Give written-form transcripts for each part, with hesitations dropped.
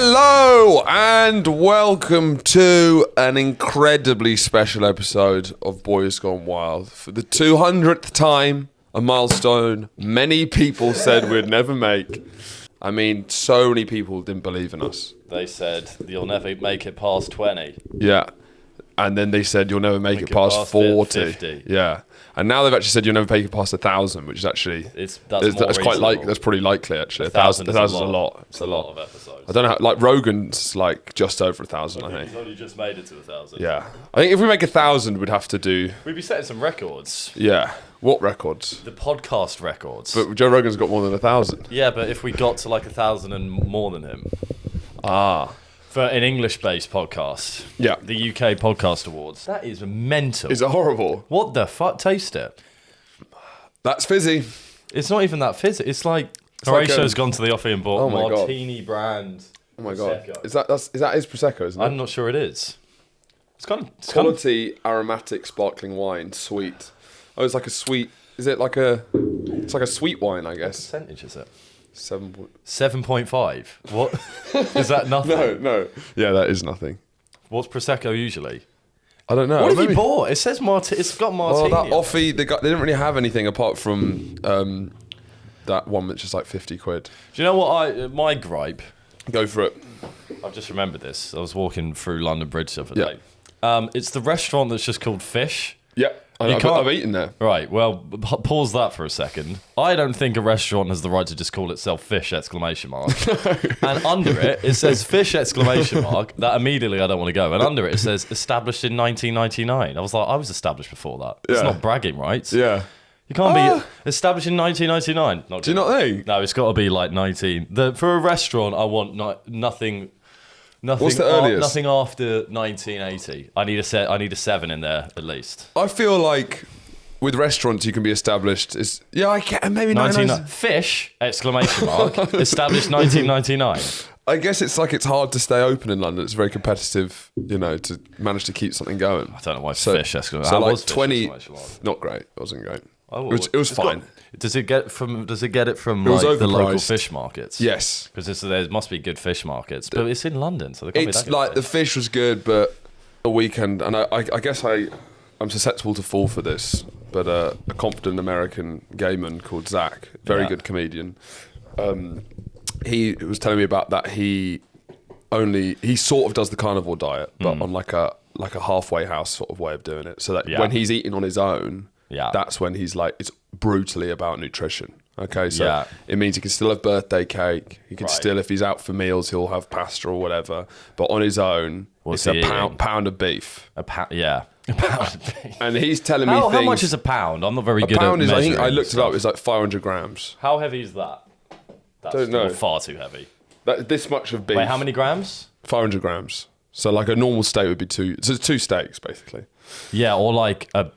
Hello and welcome to an incredibly special episode of Boys Gone Wild. For the 200th time, a milestone many people said we'd never make. I mean, so many people didn't believe in us. They said, you'll never make it past 20. Yeah. And then they said, you'll never make it past 40. 50. Yeah. And now they've actually said you'll never make it past 1,000, which is actually... That's quite like. That's pretty likely, actually. 1,000 is a lot. It's a lot of episodes. I don't know how... Like, Rogan's, like, just over 1,000, I think. He's only just made it to 1,000. Yeah. I think if we make 1,000, we'd have to do... We'd be setting some records. Yeah. What records? The podcast records. But Joe Rogan's got more than 1,000. Yeah, but if we got to like 1,000 and more than him. For an English-based podcast. Yeah. The UK Podcast Awards. That is mental. Is it horrible? What the fuck? Taste it. That's fizzy. It's not even that fizzy. It's like... Horatio's gone to the offie and bought Martini brand. Oh my God. Prosecco. Is that his Prosecco, isn't it? I'm not sure it is. It's kind of... Quality aromatic sparkling wine, sweet. Oh, it's like a sweet... Is it like a... It's like a sweet wine, I guess. What percentage is it? 7.5. What? Is that nothing? No. Yeah, that is nothing. What's Prosecco usually? I don't know. What have you bought? It says it's got Martini. Oh, that offie, they didn't really have anything apart from that one which is like 50 quid. Do you know what my gripe? Go for it. I've just remembered this. I was walking through London Bridge the other day. It's the restaurant that's just called Fish. Yeah. I've eaten there. Right, well, pause that for a second. I don't think a restaurant has the right to just call itself Fish! And under it says Fish! That immediately I don't want to go. And under it says established in 1999. I was like, I was established before that. It's not bragging rights. Yeah. You can't be established in 1999. Do you not think? No, it's got to be like 19. For a restaurant, I want nothing... What's the earliest? Nothing after 1980. I need a 7 in there at least. I feel like with restaurants you can be established. I can maybe 1999. Fish! Established 1999. I guess it's hard to stay open in London. It's very competitive, to manage to keep something going. I don't know why Fish! So like 20, not great. It wasn't great. It was fine. Does it get it from like the local fish markets? Yes, because there must be good fish markets, but it's in London, so it's like the fish was good, but a weekend, and I guess I'm susceptible to fall for this, but a confident American gay man called Zach, very good comedian, he was telling me about that he sort of does the carnivore diet, but on like a halfway house sort of way of doing it, so that when he's eating on his own. Yeah, that's when he's like, it's brutally about nutrition. Okay, so it means he can still have birthday cake. He can still, if he's out for meals, he'll have pasta or whatever. But on his own, it's a pound of beef. A pound of beef. And he's telling me things. How much is a pound? I'm not very good at measuring. I think I looked it up. It's like 500 grams. How heavy is that? That's don't know. Far too heavy. This much of beef. Wait, how many grams? 500 grams. So like a normal steak would be two. So it's 2 steaks basically. Yeah, or like a.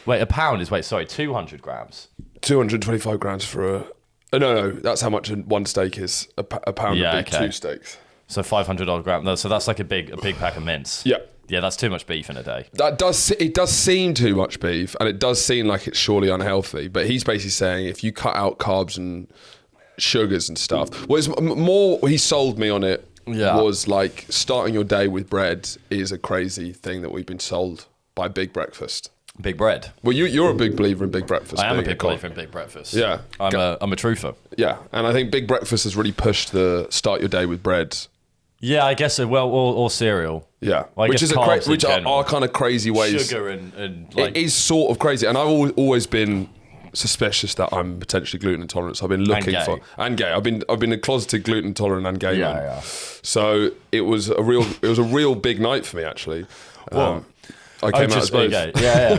Wait, a pound is 200 grams. 225 grams for a... No, that's how much one steak is. A pound would be 2 steaks. So 500 odd grams. So that's like a big pack of mince. Yeah. Yeah, that's too much beef in a day. It does seem too much beef, and it does seem like it's surely unhealthy. But he's basically saying if you cut out carbs and sugars and stuff... What more he sold me on it was like starting your day with bread is a crazy thing that we've been sold by Big Breakfast. Big bread. Well, you're a big believer in Big Breakfast. I am a big believer in Big Breakfast. Yeah. I'm a truther. Yeah, and I think Big Breakfast has really pushed the start your day with bread. Yeah, I guess so. Well, or cereal. Yeah, well, which are kind of crazy ways. Sugar and like... It is sort of crazy, and I've always been suspicious that I'm potentially gluten intolerant. So I've been looking and gay. I've been a closeted gluten intolerant and gay man. Yeah. So it was a real big night for me actually. I came out as both. Yeah.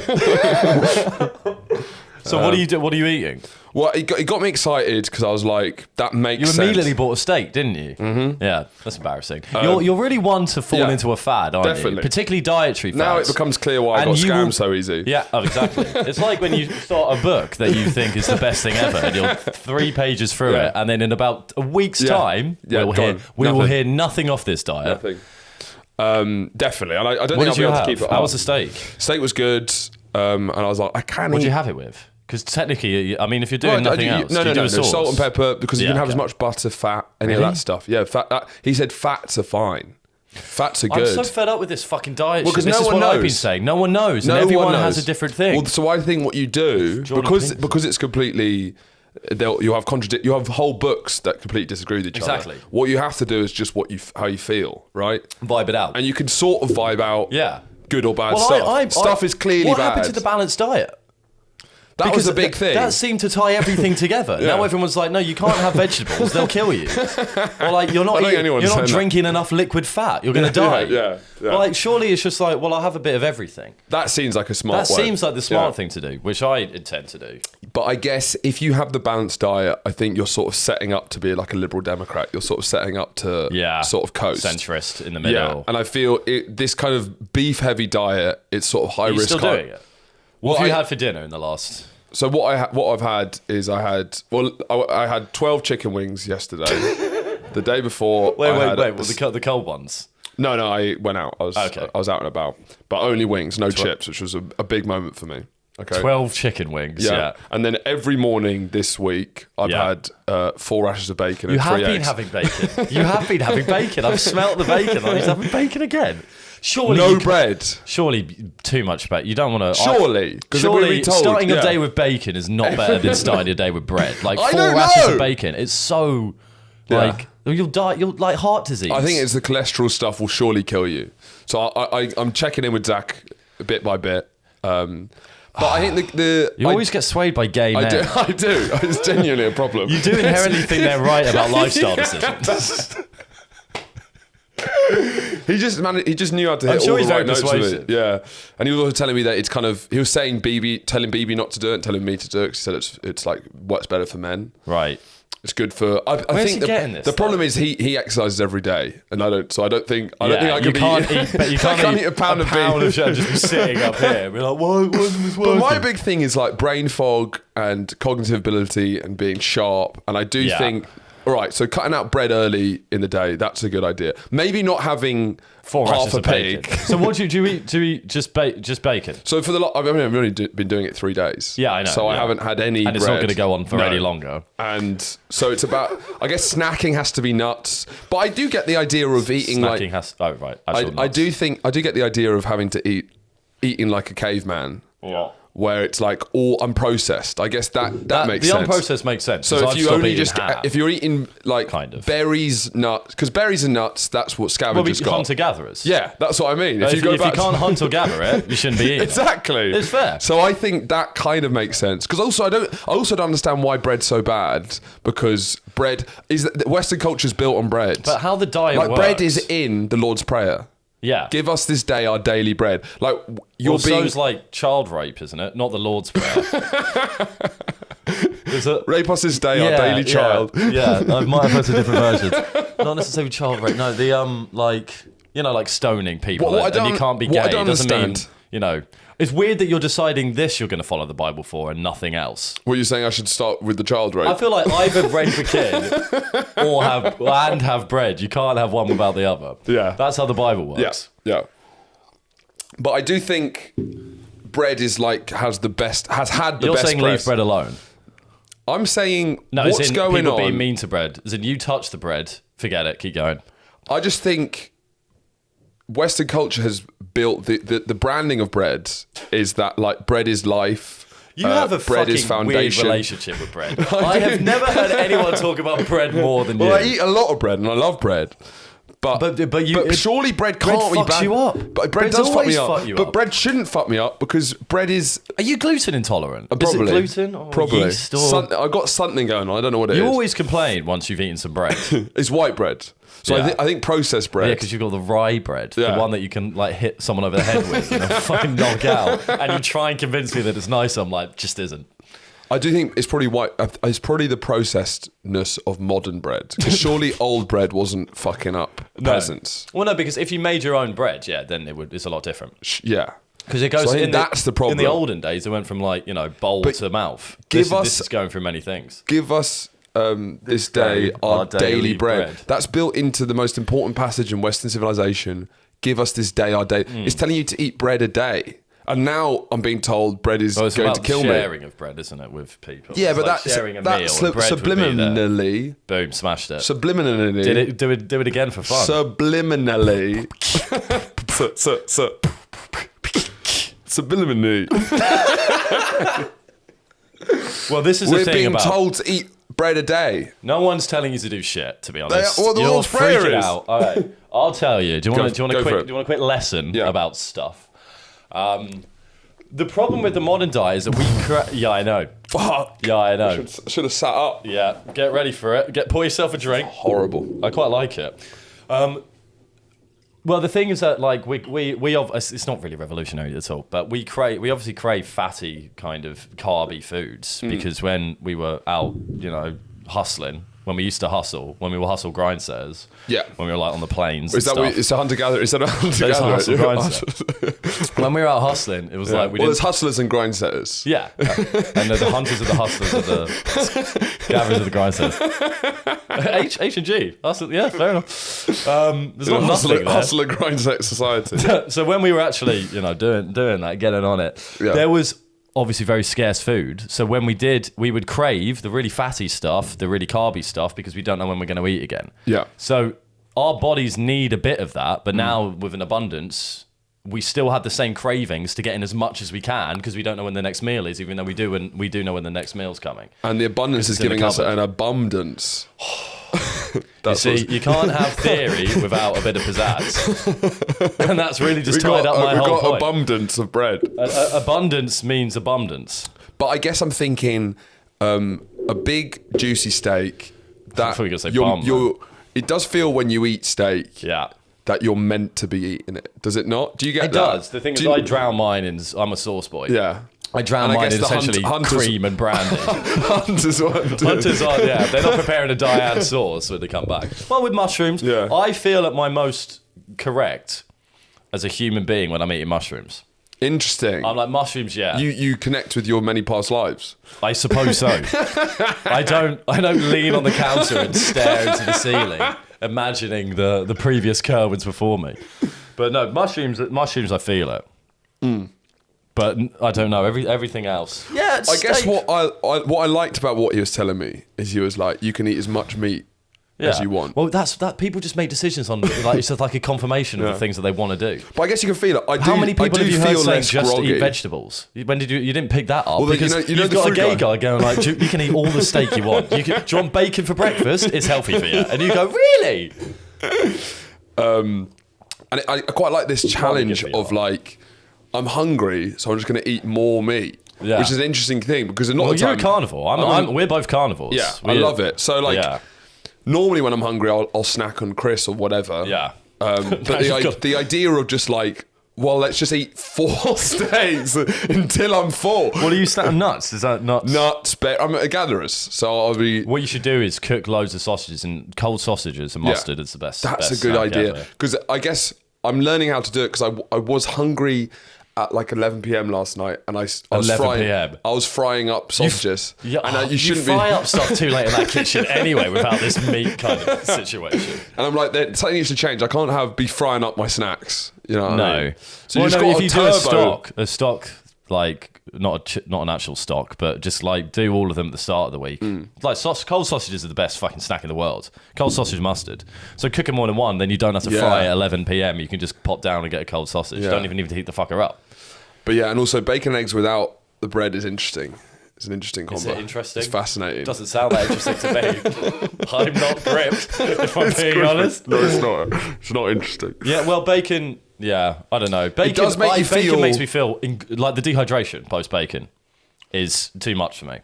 So what are you eating? Well, it got me excited because I was like, that makes sense. You immediately bought a steak, didn't you? Mm-hmm. Yeah, that's embarrassing. You're really one to fall into a fad, aren't you? Particularly dietary fads. Now it becomes clear why I got scammed so easy. Yeah, exactly. It's like when you start a book that you think is the best thing ever, and you're 3 pages through it, and then in about a week's time, we will hear nothing off this diet. Nothing. Definitely. And I don't think I'll be able to keep it up. How was the steak? Steak was good. And I was like, I can't eat. What did you have it with? Because technically, I mean, if you're doing nothing else, no, salt and pepper, because you can have as okay. much butter, fat, any of that stuff. Yeah, fat. He said fats are fine. Fats are good. I'm so fed up with this fucking diet shit. Because This no is one what I've knows. been saying. No one knows, and No everyone one has knows. a different thing. Well, so I think what you do, because it's completely, you have whole books that completely disagree with each Exactly. other. What you have to do is just how you feel, right? Vibe it out. And you can sort of vibe out good or bad stuff. Stuff is clearly what bad. What happened to the balanced diet? That was a big thing. That seemed to tie everything together. Now everyone's like, no, you can't have vegetables; they'll kill you. Or like, you're not drinking enough liquid fat; you're going to die. Yeah. But like, surely it's just like, well, I'll have a bit of everything. That seems like a smart. That seems like the smart thing to do, which I intend to do. But I guess if you have the balanced diet, I think you're sort of setting up to be like a liberal Democrat. You're sort of setting up to sort of coast. Centrist in the middle. Yeah, and I feel this kind of beef-heavy diet, it's sort of high risk. You're still doing it? What have you had for dinner in the last... So what I've had is I had 12 chicken wings yesterday. The day before, wait, the cold ones. No, I went out. I was out and about, but only wings, no chips, which was a big moment for me. Okay, 12 chicken wings. Yeah, and then every morning this week I've had 4 rashers of bacon. You and 3 have been eggs. having bacon. You have been having bacon. I've smelt the bacon. I'm having bacon again. Surely no bread. Surely too much bacon. You don't want to. Surely Starting your day with bacon is not better than starting your day with bread. Like 4 rashers of bacon. It's so like you'll die. You'll like heart disease. I think it's the cholesterol stuff will surely kill you. So I'm checking in with Zach bit by bit. But I think you always get swayed by gay men. I do. It's genuinely a problem. You do inherently think they're right about lifestyle decisions. He just knew how to hit all the right notes with it. Yeah, and he was also telling me that it's kind of, he was saying telling BB not to do it and telling me to do it, because he said it's like works better for men. Right. It's good for. I think the problem is he exercises every day, and I don't. So I don't think I can eat. You can't eat a pound of shit and just be sitting up here and be like, why wasn't this working? But my big thing is like brain fog and cognitive ability and being sharp, and I do think. All right, so cutting out bread early in the day, that's a good idea. Maybe not having 4 half a pig. pig. So what do you eat? Do you eat just bacon? So for I've only been doing it 3 days. Yeah, I know. So I haven't had any and it's bread. not going to go on for any longer. And so it's about, I guess snacking has to be nuts. But I do get the idea of eating snacking like... I do get the idea of having to eating like a caveman. Yeah. Where it's like all unprocessed. I guess that makes sense. The unprocessed makes sense. So if you're eating like kind of berries, nuts, because berries and nuts, that's what scavengers got. Hunter-gatherers. Yeah, that's what I mean. If you can't hunt or gather it, you shouldn't be eating exactly. It's fair. So I think that kind of makes sense. Because also I also don't understand why bread's so bad, because bread is Western culture's built on bread. But how the diet works. Bread is in the Lord's Prayer. Yeah. Give us this day our daily bread. Like so's like child rape, isn't it? Not the Lord's Prayer. Rape us this day our daily child. Yeah, I might have heard a different version. Not necessarily child rape. No, the like stoning people, and you can't be gay. It doesn't mean, It's weird that you're deciding this you're going to follow the Bible for and nothing else. What, you're saying I should start with the child rape? I feel like either rape a kid or have bread. You can't have one without the other. Yeah. That's how the Bible works. Yeah. But I do think bread is like has had the best You're best saying press. leave bread alone. I'm saying no, what's going people on. being mean to bread. As in you touch the bread, forget it, keep going. I just think Western culture has built the branding of bread is that like bread is life. You have a bread fucking is foundation. weird relationship with bread. I have never heard anyone talk about bread more than you. Well, I eat a lot of bread and I love bread. But surely bread can't be bad. You up. But bread does fuck me up. But bread shouldn't fuck me up because bread is. Are you gluten intolerant? Probably. Is it gluten or probably. yeast or... I've got something going on. I don't know what it is. You always complain once you've eaten some bread. It's white bread. So I think processed bread. Yeah, because you've got the rye bread, the one that you can like hit someone over the head with and they'll fucking knock out. And you try and convince me that it's nice. I'm like, just isn't. I do think it's probably white. It's probably the processedness of modern bread. Because surely old bread wasn't fucking up peasants. Well, no, because if you made your own bread, then it's a lot different. Yeah. Because it goes. So that's the problem. In the olden days, it went from like bowl to mouth. This is going through many things. Give us this day our daily bread. That's built into the most important passage in Western civilization. Give us this day our day. It's telling you to eat bread a day. And now I'm being told bread is Well, it's going about to kill sharing me. of bread, isn't it, with people? Yeah, It's but like that's sharing a meal. And bread would be subliminally. there. Boom, smashed it. Subliminally. Do it again for fun. Subliminally. Subliminally. Well, this is the We're thing being about... told to eat bread a day. No one's telling you to do shit, to be honest. Well, the You're Lord's Prayer freaking is. out. All right, I'll tell you. Do you want a quick lesson Yeah. about stuff? The problem with the modern diet is that we... yeah, I know. Fuck. Yeah, I know. Should have sat up. Yeah, get ready for it. Pour yourself a drink. Horrible. I quite like it. Well, the thing is that like we it's not really revolutionary at all, but we obviously crave fatty kind of carby foods because when we were out, hustling, when we used to hustle, when we were hustle grindsetters, when we were like on the plains. Is that stuff, it's a hunter-gatherer? Is that a hunter-gatherer? hustle grindsetter. When we were out hustling, it was like there's hustlers and grindsetters. Yeah, and the hunters are the hustlers are the gatherers of the grindsetters. H and G. Yeah, fair enough. There's not nothing there. Hustler grindset society. So when we were actually, doing that, getting on it, there was obviously very scarce food. So when we would crave the really fatty stuff, the really carby stuff, because we don't know when we're going to eat again. Yeah. So our bodies need a bit of that, but now with an abundance, we still have the same cravings to get in as much as we can because we don't know when the next meal is, even though we do know when the next meal's coming. And the abundance is giving us an abundance. You see, you can't have theory without a bit of pizzazz. And that's really just tied up my whole point. We've got abundance of bread. Abundance means abundance. But I guess I'm thinking a big juicy steak that I thought you were going to say bum. It does feel when you eat steak that you're meant to be eating it. Does it not? Do you get it that? It does. The thing is, I drown mine in... I'm a sauce boy. Yeah. I drown mine in essentially cream and brandy. Hunters are, they're not preparing a Diane sauce when they come back. Well, with mushrooms, I feel at my most correct as a human being when I'm eating mushrooms. Interesting. I'm like, mushrooms, You connect with your many past lives. I suppose so. I don't lean on the counter and stare into the ceiling, imagining the previous Kerwins before me. But no, mushrooms, I feel it. But I don't know, everything else. Yeah, it's steak. Guess what I liked about what he was telling me is he was like, you can eat as much meat as you want. Well, that's people just make decisions on like it's just like a confirmation of the things that they want to do. But I guess you can feel it. How many people have you heard saying just groggy. Eat vegetables? When did you didn't pick that up? Well, because you've got a gay guy going like, you can eat all the steak you want. Do you want bacon for breakfast? It's healthy for you. And you go, really? And I quite like this challenge of like, I'm hungry, so I'm just going to eat more meat. Yeah. Which is an interesting thing because a lot of the time... you're a carnivore. We're both carnivores. Yeah, I love it. So like, normally when I'm hungry, I'll snack on Chris or whatever. Yeah. But the idea of just like, well, let's just eat 4 steaks until I'm full. What are you snacking? Nuts? Is that nuts? Nuts. I'm a gatherers, so I'll be... What you should do is cook loads of sausages, and cold sausages and mustard is the best. That's a good idea. Because I guess I'm learning how to do it because I was hungry at like 11 p.m. last night, and I was frying up sausages. And you fry up stuff too late in that kitchen anyway without this meat kind of situation. And I'm like, something needs to change. I can't be frying up my snacks. You know what I mean? So if you do a stock like not an actual stock, but just like do all of them at the start of the week. Like cold sausages are the best fucking snack in the world. Cold sausage mustard. So cook them more than one, then you don't have to fry at 11 p.m. You can just pop down and get a cold sausage. You don't even need to heat the fucker up. But yeah, and also bacon and eggs without the bread is interesting. It's an interesting combo. Is it interesting? It's fascinating. It doesn't sound that interesting to me. I'm not gripped, if I'm being honest. No, it's not. It's not interesting. Yeah, well, bacon... Yeah, I don't know. Bacon, it does make you feel... Bacon makes me feel... like the dehydration post-bacon is too much for me.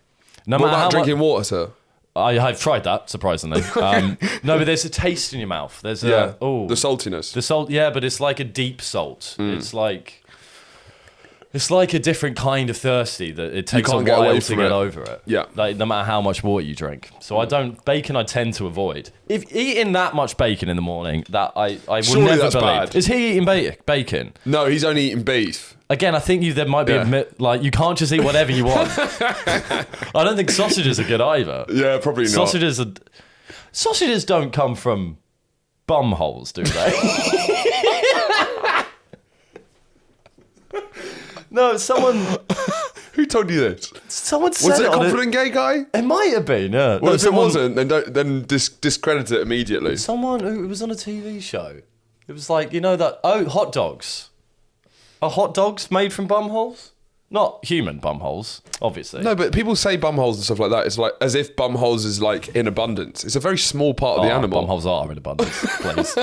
What about drinking water, sir? I've tried that, surprisingly. No, but there's a taste in your mouth. There's the saltiness. The salt, yeah, but it's like a deep salt. It's like a different kind of thirsty that it takes a while to get over it. Yeah. Like, no matter how much water you drink. So bacon I tend to avoid. If eating that much bacon in the morning, that I will Surely never that's believe. bad. Is he eating bacon? No, he's only eating beef. Again, I think there might be you can't just eat whatever you want. I don't think sausages are good either. Yeah, probably not. Sausages don't come from bum holes, do they? No, someone Who told you this? said Was it a on confident gay guy? It might have been, yeah. Well, No, if it wasn't, then discredit it immediately. Someone who was on a TV show. It was like, hot dogs. Are hot dogs made from bumholes? Not human bumholes, obviously. No, but people say bumholes and stuff like that. It's like as if bumholes is like in abundance. It's a very small part of the animal. Bumholes are in abundance, please.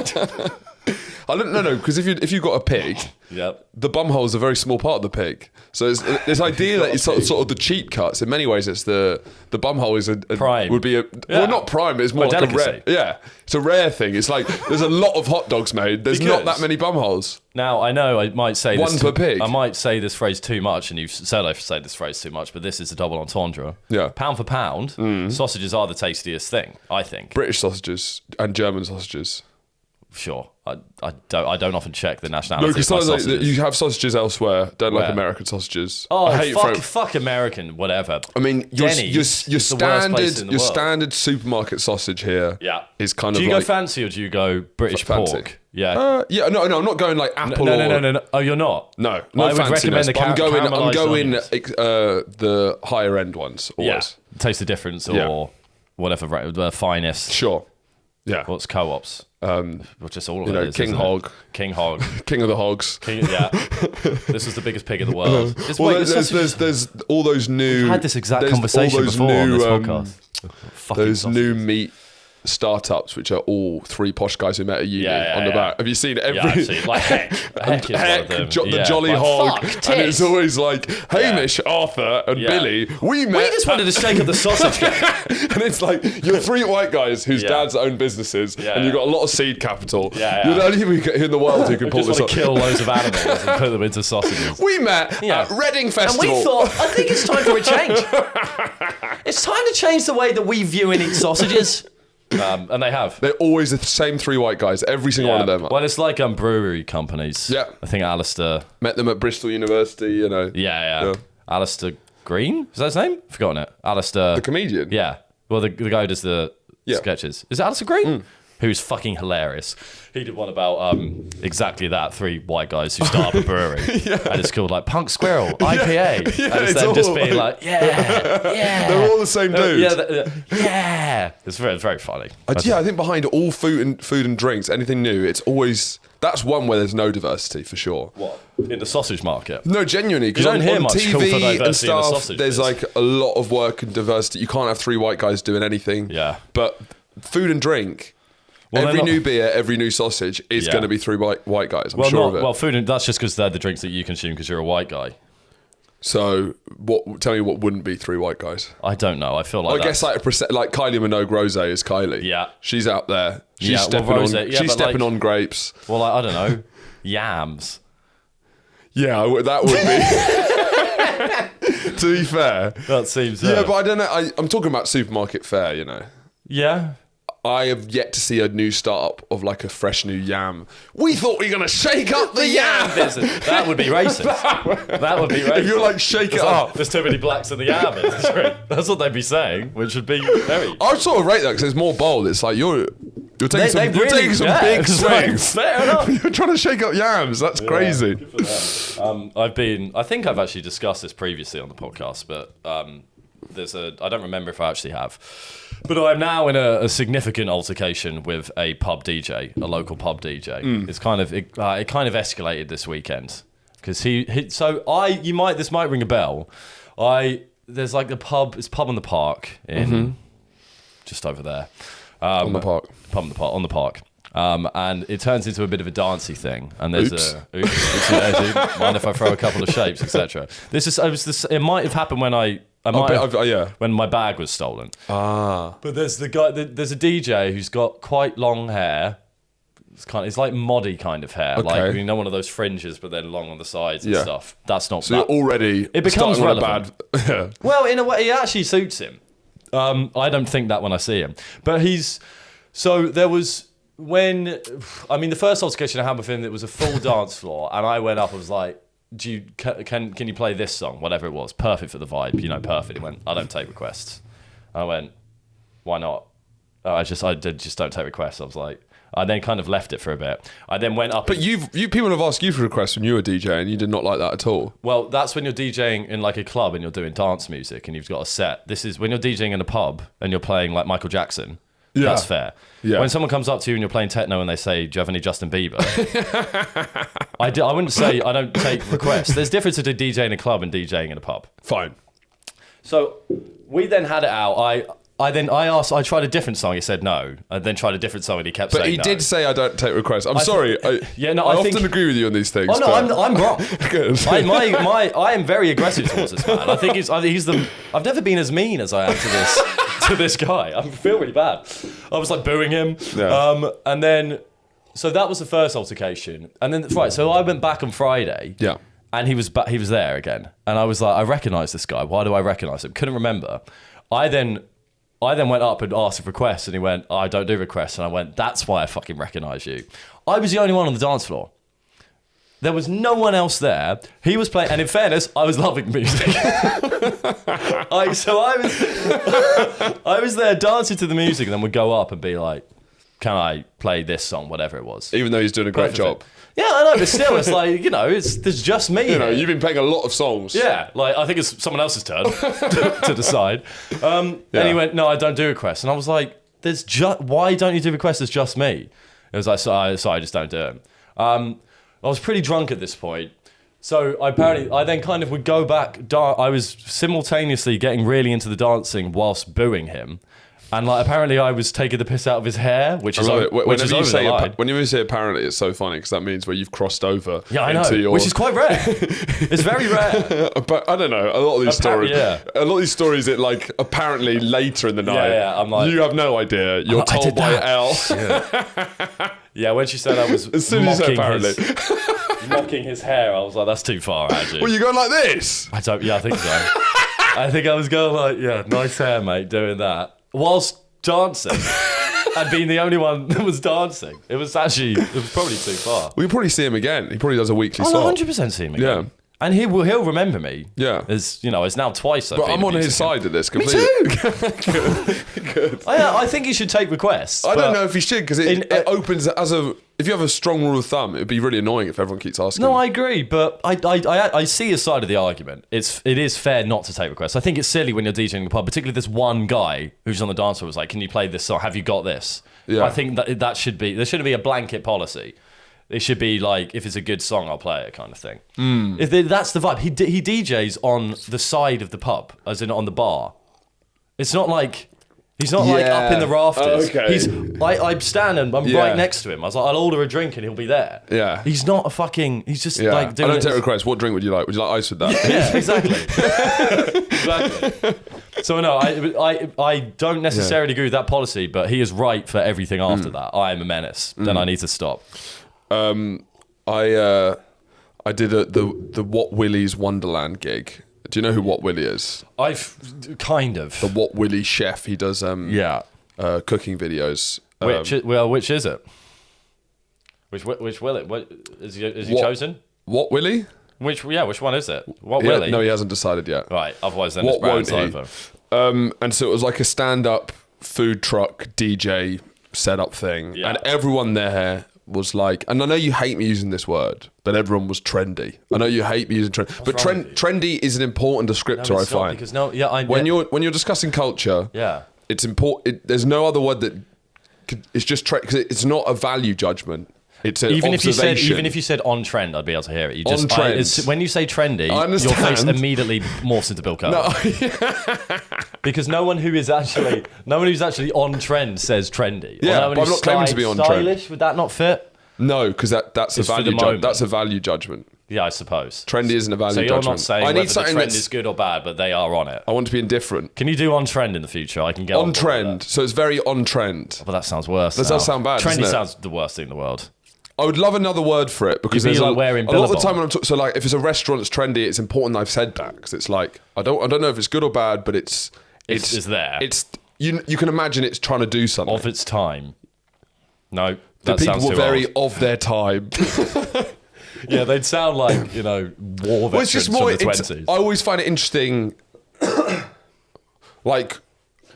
I don't know, because if you've got a pig, Yep. the bumhole is a very small part of the pig. So it's this idea that it's sort of the cheap cuts. In many ways, it's the bumhole is Prime. would be well, not prime, but it's more like delicacy. a rare. Yeah, it's a rare thing. It's like there's a lot of hot dogs made. There's not that many bumholes. Now, I know I might say One this per pig. I might say this phrase too much, and you've said I've said this phrase too much, but this is a double entendre. Yeah. Pound for pound, sausages are the tastiest thing, I think. British sausages and German sausages. Sure. I don't often check the No, nationality because of my sometimes sausages. you have sausages elsewhere. Don't like Where? American sausages. Oh, I hate fuck American, whatever. I mean, your Denny's is the worst place in the world. standard supermarket sausage here is kind Do of you like... go fancy or do you go British Fancy. pork? Yeah. yeah, no, I'm not going like apple No. Oh, you're not? No, I would recommend the I'm going caramelised onions. the higher end ones, always. Yeah. Taste the difference or Yeah. whatever, the finest. Sure. Yeah. What's co-ops? Well, just all of it is, King isn't Hog. it? King Hog. King of the hogs. Yeah. This was the biggest pig in the world. Well, there's all those new... We've had this exact there's conversation all those before on new, this podcast. Fucking Those sausages. new meat startups, which are all three posh guys we met at uni Yeah, on the yeah. back. Have you seen every... Yeah, I've seen, like Heck is one of them. The Yeah. Jolly Like, Hog, fuck, and it's tits. always like Hamish, Arthur, and Yeah. Billy. We met, We just wanted to shake up the sausage game. and it's like you're three white guys whose Yeah. dads own businesses, Yeah, and you've yeah. got a lot of seed capital. Yeah, You're yeah. the only people in the world who can We pull just this want off. to kill loads of animals and put them into sausages. We met Yeah. at Reading And Festival. we thought, I think it's time for a change. It's time to change the way that we view and eat sausages. And they have. They're always the same three white guys. Every single one of them. Well, it's like brewery companies. Yeah. I think Alistair. Met them at Bristol University. You know. Yeah. Alistair Green? Is that his name? I've forgotten it. Alistair. The comedian. Yeah. Well, the guy who does the Yeah. sketches. Is it Alistair Green? Who's fucking hilarious. He did one about exactly that. Three white guys who start up a brewery. And it's called like Punk Squirrel, IPA. Yeah, and it's it's them just all- being like, yeah. They're all the same dude. Yeah. It's very funny. I think behind all food and drinks, anything new, it's always... That's one where there's no diversity, for sure. What? In the sausage market? No, genuinely, because You don't on, hear on much call for TV and diversity in the stuff, sausage there's biz. like a lot of work and diversity. You can't have three white guys doing anything. Yeah. But food and drink, Well, every they're new not- beer, every new sausage is Yeah. going to be three white guys. I'm Well, sure of it. well, food and that's just because they're the drinks that you consume because you're a white guy. So, tell me what wouldn't be three white guys? I don't know. I feel like I guess like Kylie Minogue Rose is Kylie. Yeah. She's out there. She's Yeah, well, stepping Rose- on. yeah, she's but stepping like- on grapes. well, like, I don't know, yams. Yeah, that would be. To be fair. That seems. Yeah, but I don't know. I'm talking about supermarket fare, you know. yeah. I have yet to see a new startup of like a fresh new yam. We thought we were going to shake up the yam. That would be racist. That would be racist. If you're like, shake it It's like, up. There's too many blacks in the yam industry. That's what they'd be saying, which would be very. I sort of rate that because it's more bold. It's like you're taking some big it's like, swings. fair enough. You're trying to shake up yams. That's crazy. I think I've actually discussed this previously on the podcast, but I don't remember if I actually have. But I'm now in a significant altercation with a pub DJ, a local pub DJ. It's kind of it kind of escalated this weekend because this might ring a bell. There's like it's pub on the park in just over there. On the park. Pub on the park. And it turns into a bit of a dancey thing. And there's Oops. mind if I throw a couple of shapes, etc. It might have happened when when my bag was stolen. But there's there's a DJ who's got quite long hair. It's like moddy kind of hair, like one of those fringes, but then long on the sides and stuff. That's not. So you're already. It becomes starting on a relevant. Well, in a way, it actually suits him. I don't think that when I see him, but there was. The first altercation I had with him, it was a full dance floor, and I went up and was like, can you play this song, whatever it was, perfect for the vibe, perfect. He went, I don't take requests. I went, why not? I just don't take requests. I was like, I then kind of left it for a bit. I then went up. But you people have asked you for requests when you were DJing, and you did not like that at all. Well, that's when you're DJing in like a club and you're doing dance music and you've got a set. This is when you're DJing in a pub and you're playing like Michael Jackson. Yeah. That's fair. Yeah. When someone comes up to you and you're playing techno and they say, "Do you have any Justin Bieber?" I wouldn't say I don't take requests. There's a difference between DJing in a club and DJing in a pub. Fine. So we then had it out. I tried a different song. He said no. I then tried a different song and he kept saying no. But he did say I don't take requests. I'm sorry. I often agree with you on these things. Oh no, I'm wrong. Good. I am very aggressive towards this man. I think he's the. I've never been as mean as I am to this guy. I feel really bad. I was like booing him. Yeah. And then, so that was the first altercation. And then so I went back on Friday. Yeah. And he was there again. And I was like, I recognise this guy. Why do I recognise him? Couldn't remember. I then went up and asked for requests, and he went, I don't do requests. And I went, that's why I fucking recognise you. I was the only one on the dance floor. There was no one else there. He was playing, and in fairness, I was loving music. I was there dancing to the music, and then would go up and be like, can I play this song, whatever it was. Even though he's doing a great job. Yeah, I know, but still, it's like, there's just me. You've been playing a lot of songs. Yeah, like, I think it's someone else's turn to decide. And he went, no, I don't do requests. And I was like, why don't you do requests? It's just me. It was like, sorry, I just don't do it. I was pretty drunk at this point. So I then kind of would go back. I was simultaneously getting really into the dancing whilst booing him. And like apparently I was taking the piss out of his hair, whenever you say apparently, it's so funny because that means where you've crossed over. Yeah, I know, which is quite rare. It's very rare. But I don't know. A lot of these stories, it like apparently later in the night. Yeah, I'm like, you have no idea. You're told by L. Yeah, when she said I was as soon as you apparently mocking his hair, I was like, that's too far, actually. Well, you going like this? I think so. I think I was going like, nice hair, mate, doing that. Whilst dancing and being the only one that was dancing. It was probably too far. We'll probably see him again. He probably does a weekly I'll slot. 100% see him again. Yeah. And he'll remember me. Yeah. It's now twice. But I'm on his side of this completely. Me too. Good. I think he should take requests. I don't know if he should because it opens if you have a strong rule of thumb, it'd be really annoying if everyone keeps asking. No, I agree, but I see his side of the argument. It is fair not to take requests. I think it's silly when you're DJing in the pub, particularly this one guy who's on the dance floor was like, "Can you play this song? Have you got this?" Yeah. I think there shouldn't be a blanket policy. It should be like, if it's a good song, I'll play it, kind of thing. That's the vibe. He DJs on the side of the pub, as in on the bar. It's not like he's not like up in the rafters. Okay. I'm standing. I'm right next to him. I was like, I'll order a drink and he'll be there. Yeah. He's not a fucking. He's just like doing. I don't take requests. What drink would you like? Would you like ice with that? Yeah, exactly. Exactly. So no, I don't necessarily agree with that policy, but he is right for everything after that. I am a menace. Then I need to stop. I did the What Willie's Wonderland gig. Do you know who What Willie is? I've kind of the What Willie chef. He does cooking videos. Which is it? Which Willie? What is he chosen? What Willie? Which one is it? What Willie? No, he hasn't decided yet. Right. Otherwise, then it's brand's over. And so it was like a stand-up food truck DJ setup thing, and everyone there was like, and I know you hate me using this word, but everyone was trendy. I know you hate me using trendy, but trendy is an important descriptor. I find because when you're discussing culture, it's important. There's no other word that it's just because it's not a value judgment. It's an observation. Even if you said on trend, I'd be able to hear it. On trend. When you say trendy, your face immediately morphs into Bill Cosby. Because no one who's actually on trend says trendy. Yeah, but I'm not claiming to be on trend. Stylish, would that not fit? No, because that's a value. That's a value judgment. Yeah, I suppose. Trendy isn't a value judgment. So you're not saying whether the trend is good or bad, but they are on it. I want to be indifferent. Can you do on trend in the future? I can get on trend. So it's very on trend. But that sounds worse. That does sound bad. Trendy sounds the worst thing in the world. I would love another word for it because there's like wearing a lot of the time when I'm so like if it's a restaurant that's trendy, it's important that I've said that because it's like I don't know if it's good or bad, but it's there. It's you can imagine it's trying to do something of its time. No, the people were very of their time. Yeah, they'd sound like war veterans from the 20s. I always find it interesting. Like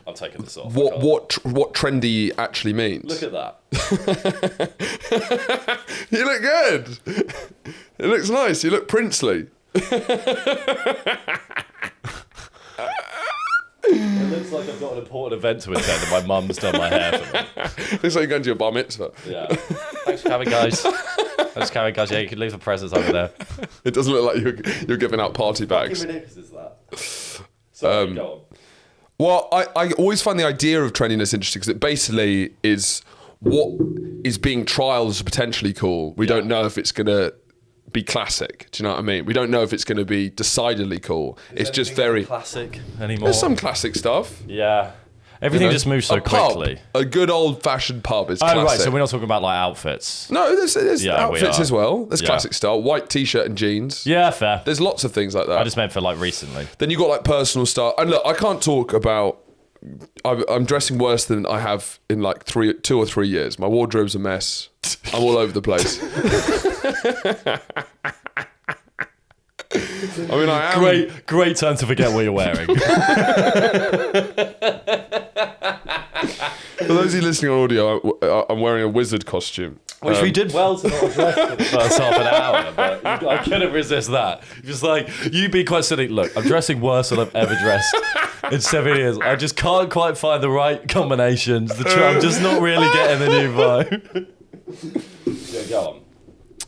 I'm taking this off. what trendy actually means. Look at that. You look good. It looks nice. You look princely. It looks like I've got an important event to attend and my mum's done my hair for me. Looks like you're going to your bar mitzvah. Yeah. Thanks for coming, guys. Yeah, you can leave the presents over there. It doesn't look like you're giving out party bags. How ridiculous is that? Sorry, go on. Well, I always find the idea of trendiness interesting because it basically is what is being trialed as potentially cool. We don't know if it's going to be classic. Do you know what I mean? We don't know if it's going to be decidedly cool. It's just very classic anymore. There's some classic stuff. Yeah. Everything just moves so quickly. A good old-fashioned pub is classic. Oh, right, so we're not talking about like outfits. No, there's outfits as well. There's classic style. White t-shirt and jeans. Yeah, fair. There's lots of things like that. I just meant for like recently. Then you got like personal style. And look, I can't talk about... I'm dressing worse than I have in like 2 or 3 years. My wardrobe's a mess. I'm all over the place. I mean, I am... Great time to forget what you're wearing. For those of you listening on audio, I'm wearing a wizard costume. Which we did well to not address for the first half an hour, but I couldn't resist that. Just like, you'd be quite silly. Look, I'm dressing worse than I've ever dressed in 7 years. I just can't quite find the right combinations. I'm just not really getting the new vibe. Yeah, go on.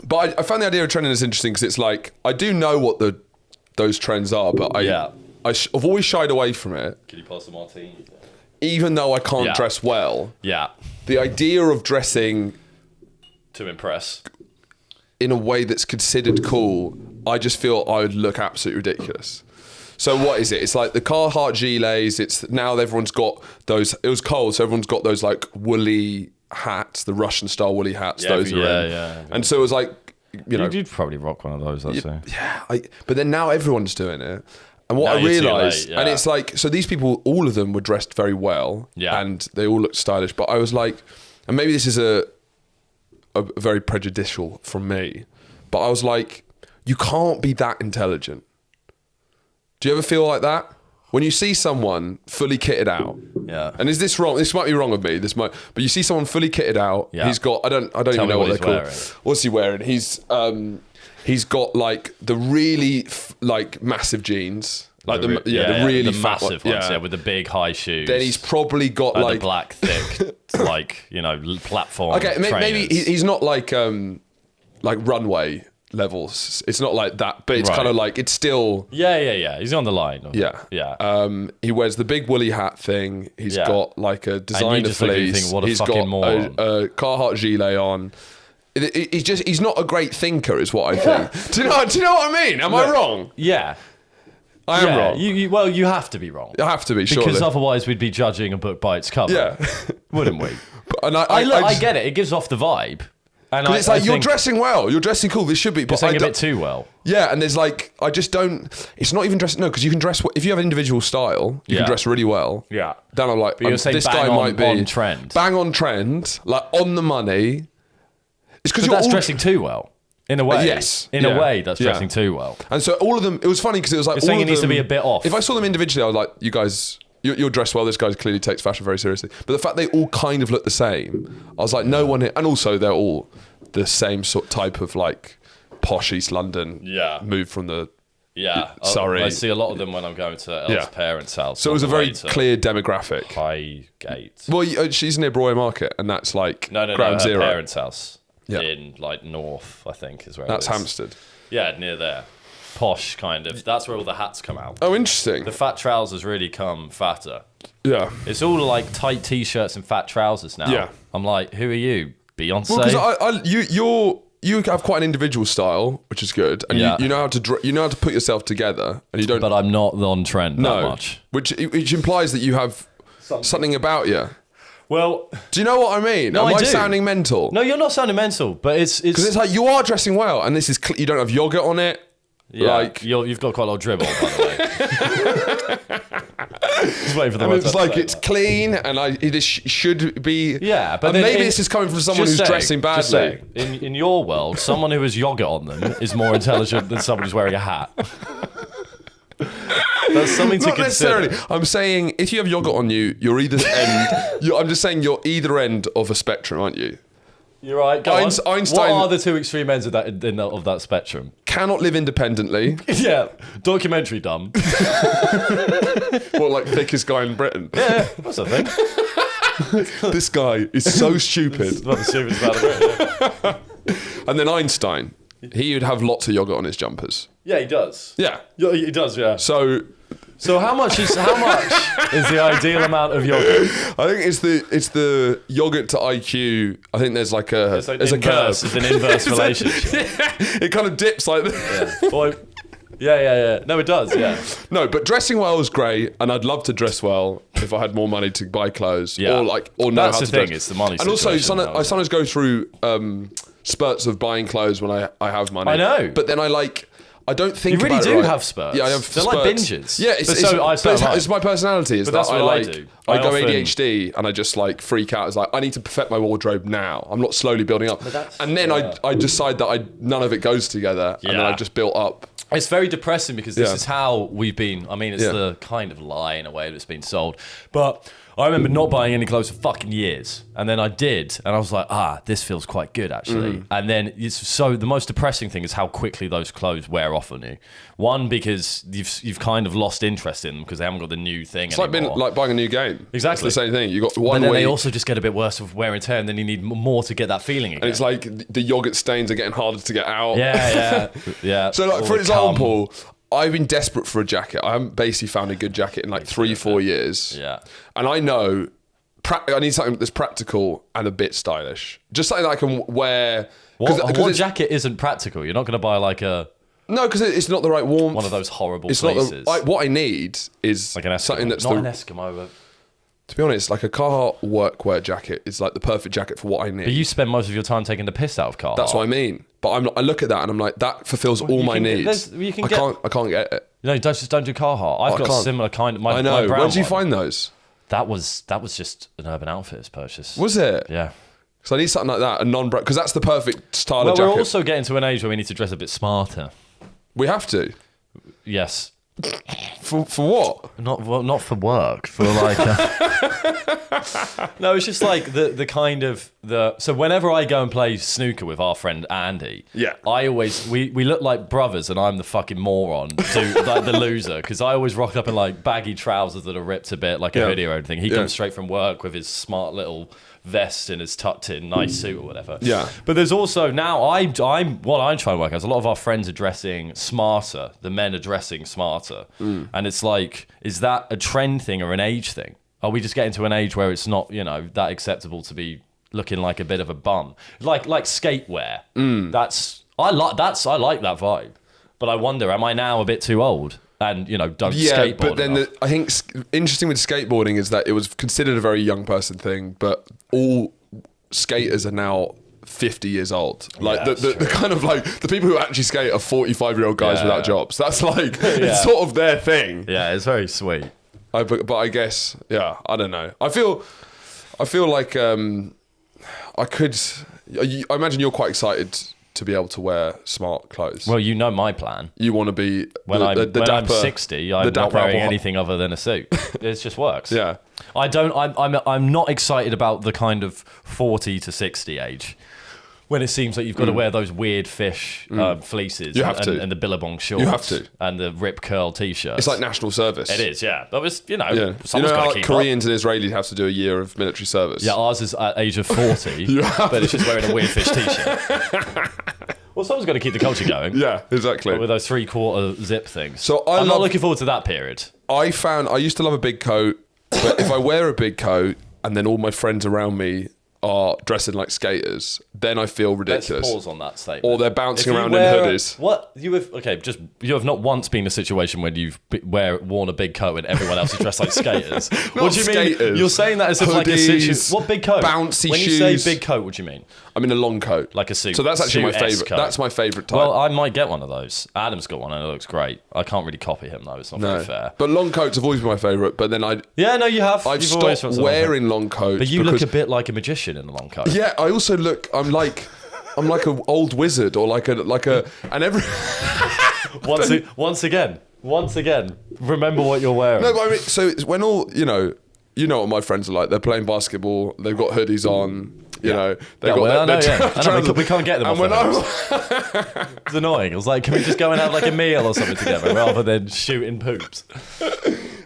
But I found the idea of trendiness interesting because it's like, I do know what those trends are, but I've always shied away from it. Can you pass the martini? Even though I can't dress well. Yeah. The idea of dressing... to impress. In a way that's considered cool, I just feel I would look absolutely ridiculous. So what is it? It's like the Carhartt gilets. It's now everyone's got those. It was cold, so everyone's got those like woolly hats, the Russian style woolly hats. Those are in. Yeah. And so it was like, you know, you'd probably rock one of those. I'd say. Yeah, but then now everyone's doing it. And what I realised, and it's like, so these people, all of them were dressed very well, and they all looked stylish. But I was like, and maybe this is a very prejudicial from me, but I was like, you can't be that intelligent. Do you ever feel like that? When you see someone fully kitted out, and is this wrong? This might be wrong of me. But you see someone fully kitted out. He's got I don't even know what they're called. What's he wearing? He's got like the really like massive jeans. Like the really fat massive ones, with the big high shoes. Then he's probably got like the black thick, like platform. Okay, maybe he's not like runway levels. It's not like that, but it's kind of like it's still. Yeah. He's on the line. Yeah. He wears the big woolly hat thing. He's got like a designer fleece. What a he's fucking got moron. a Carhartt gilet on. He's not a great thinker, is what I think. Do you know what I mean? Am I wrong? Yeah. I am wrong. Well, you have to be wrong. I have to be, surely. Because otherwise we'd be judging a book by its cover. Yeah. Wouldn't we? And I get it. It gives off the vibe. And it's like, you're dressing well. You're dressing cool. This should be. You're saying a bit too well. Yeah, and there's like, I just don't... It's not even dressing... No, because you can dress... If you have an individual style, you can dress really well. Yeah. Then I'm like, this guy might be... on trend. Bang on trend. Like, on the money. It's because that's dressing too well. In a way. Yes. In a way, that's dressing too well. And so all of them... It was funny because it was like... You're saying it needs to be a bit off. If I saw them individually, I was like, you guys... You're dressed well. This guy clearly takes fashion very seriously. But the fact they all kind of look the same, I was like, no one... And also, they're all the same sort type of like posh East London. Yeah. Moved from the... Yeah. Sorry. I see a lot of them when I'm going to Elle's parents' house. So it was a very clear demographic. Highgate. Well, she's near Broy Market, and that's like Ground Zero. No, her parents' house. Yeah. In like North, I think, is where that's it is. Hampstead. Yeah, near there. Posh, kind of. That's where all the hats come out. Oh, interesting. The fat trousers really come fatter. Yeah. It's all like tight t-shirts and fat trousers now. Yeah. I'm like, who are you? Beyonce? Well, because you have quite an individual style, which is good, and you know how to put yourself together, and you don't. But I'm not on trend that much. Which implies that you have something about you. Well, do you know what I mean? No, Am I sounding mental? No, you're not sounding mental, but it's because it's like you are dressing well, and this is you don't have yogurt on it. Yeah, like you've got quite a lot of dribble, by the way. Just waiting for the it's like it's clean, and it should be. Yeah, but maybe this is coming from someone who's dressing badly. In your world, someone who has yogurt on them is more intelligent than someone who's wearing a hat. That's something to Not consider. necessarily. I'm saying if you have yogurt on you, you're either end. I'm just saying you're either end of a spectrum, aren't you? You're right. Go on. Einstein- What are the two extreme ends of that spectrum? Cannot live independently. Yeah, documentary dumb. Or like thickest guy in Britain. Yeah, that's a thing. This guy is so stupid. Not the stupidest about it. And then Einstein, he would have lots of yogurt on his jumpers. Yeah, he does. Yeah. Yeah, he does. Yeah. So So how much is the ideal amount of yogurt? I think it's the yogurt to IQ. I think there's like a there's a curve. It's an inverse relationship. It kind of dips like this. Yeah. Boy, yeah. No, it does. Yeah. No, but dressing well is great, and I'd love to dress well if I had more money to buy clothes, Yeah. or know That's how the to thing, dress. it's the money And also, situation now, I sometimes go through spurts of buying clothes when I have money. I know. But then I don't think You really about it do right. have spurts. Yeah, I have They're spurts. like binges. Yeah, But it's my personality. Is But that that's what I I do. I I go often- ADHD and I just like freak out. It's like I need to perfect my wardrobe now. I'm not slowly building up. And then I decide that none of it goes together, and then Yeah. I've just built up. It's very depressing because this Yeah. is how we've been. I mean, it's Yeah. the kind of lie in a way that's been sold. But I remember not buying any clothes for fucking years. And then I did. And I was like, this feels quite good, actually. And then the most depressing thing is how quickly those clothes wear off on you. One, because you've kind of lost interest in them because they haven't got the new thing It's anymore. like buying a new game. Exactly. It's the same thing. You got But one then week, they also just get a bit worse with wear and tear, and then you need more to get that feeling again. and it's like the yogurt stains are getting harder to get out. yeah. So, like, All for the cum. example, I've been desperate for a jacket. I haven't basically found a good jacket in like 3-4 years. Yeah. And I know I need something that's practical and a bit stylish. Just something that I can wear. What jacket isn't practical? You're not going to buy like No, because it's not the right warmth. one of those horrible It's fleeces. not what I need is like an Eskimo. something that's Not an Eskimo, but to be honest, like a Carhartt workwear jacket is like the perfect jacket for what I need. But you spend most of your time taking the piss out of Carhartt. That's what I mean. But I look at that and I'm like, that fulfills all my needs. You can I can't get it. No, don't do Carhartt. I've got a can't. similar kind. My I know. My brown Where did you one. find those? That was just an Urban Outfitters purchase. Was it? Yeah. So I need something like that, a non-brand, because that's the perfect style Well, of jacket. we're also getting to an age where we need to dress a bit smarter. We have to. Yes. For what? Not for work. For like. No, it's just like the kind of the. So whenever I go and play snooker with our friend Andy, Yeah. I always we look like brothers, and I'm the fucking moron, like the loser, because I always rock up in like baggy trousers that are ripped a bit, like a Yeah. hoodie or anything. He Yeah. comes straight from work with his smart little vest and his tucked in nice suit or whatever. Yeah. But there's also now I'm what I'm trying to work out is a lot of our friends are dressing smarter. The men are dressing smarter, and it's like, is that a trend thing or an age thing? Are we just getting to an age where it's not that acceptable to be looking like a bit of a bum, like skatewear? I like that vibe, but I wonder, am I now a bit too old? And don't skateboard. But then enough? I think interesting with skateboarding is that it was considered a very young person thing, but all skaters are now 50 years old. Like the kind of like the people who actually skate are 45-year-old guys Yeah, without yeah. jobs. That's like it's sort of their thing. Yeah, it's very sweet. But I guess I don't know. I feel like I could. I imagine you're quite excited to be able to wear smart clothes. Well, you know my plan. You want to be When I'm 60, I'm not dapper wearing apple- anything other than a suit. It just works. Yeah. I'm not excited about the kind of 40 to 60 age when it seems like you've got to wear those weird fish fleeces. You have to. And the Billabong shorts. You have to. And the rip curl t-shirts. It's like national service. It is, yeah. But it's, Yeah. someone's You know got how to like, keep Koreans and Israelis have to do a year of military service? up. Yeah, ours is at age of 40, but it's just wearing a weird fish t-shirt. Well, someone's got to keep the culture going. Yeah, exactly. With those 3/4 zip things. So I'm not looking forward to that period. I used to love a big coat, but if I wear a big coat and then all my friends around me are dressing like skaters, then I feel ridiculous. Let's pause on that statement. Or they're bouncing If you around wear in hoodies. What you have? Okay, you have not once been in a situation where you've worn a big coat and everyone else is dressed like skaters. What do you mean? skaters. You're saying that as if like a Hoodies, situation. What big coat? bouncy when shoes. you say big coat, what do you mean? I'm in a long coat. Like a suit. So that's actually my suit-esque favourite. coat. That's my favourite type. Well, I might get one of those. Adam's got one and it looks great. I can't really copy him though. It's not very fair. But long coats have always been my favourite. But then I've you have. You've always stopped felt wearing long coats. But you because, look a bit like a magician in a long coat. Yeah, I also look. I'm like an old wizard or like a and every. Once again, Once again, remember what you're wearing. No, but I mean, so it's when all, you know what my friends are like. They're playing basketball. They've got hoodies on. You know, they've got I know, we can't get them off when It's annoying. It was like, can we just go and have like a meal or something together rather than shooting poops?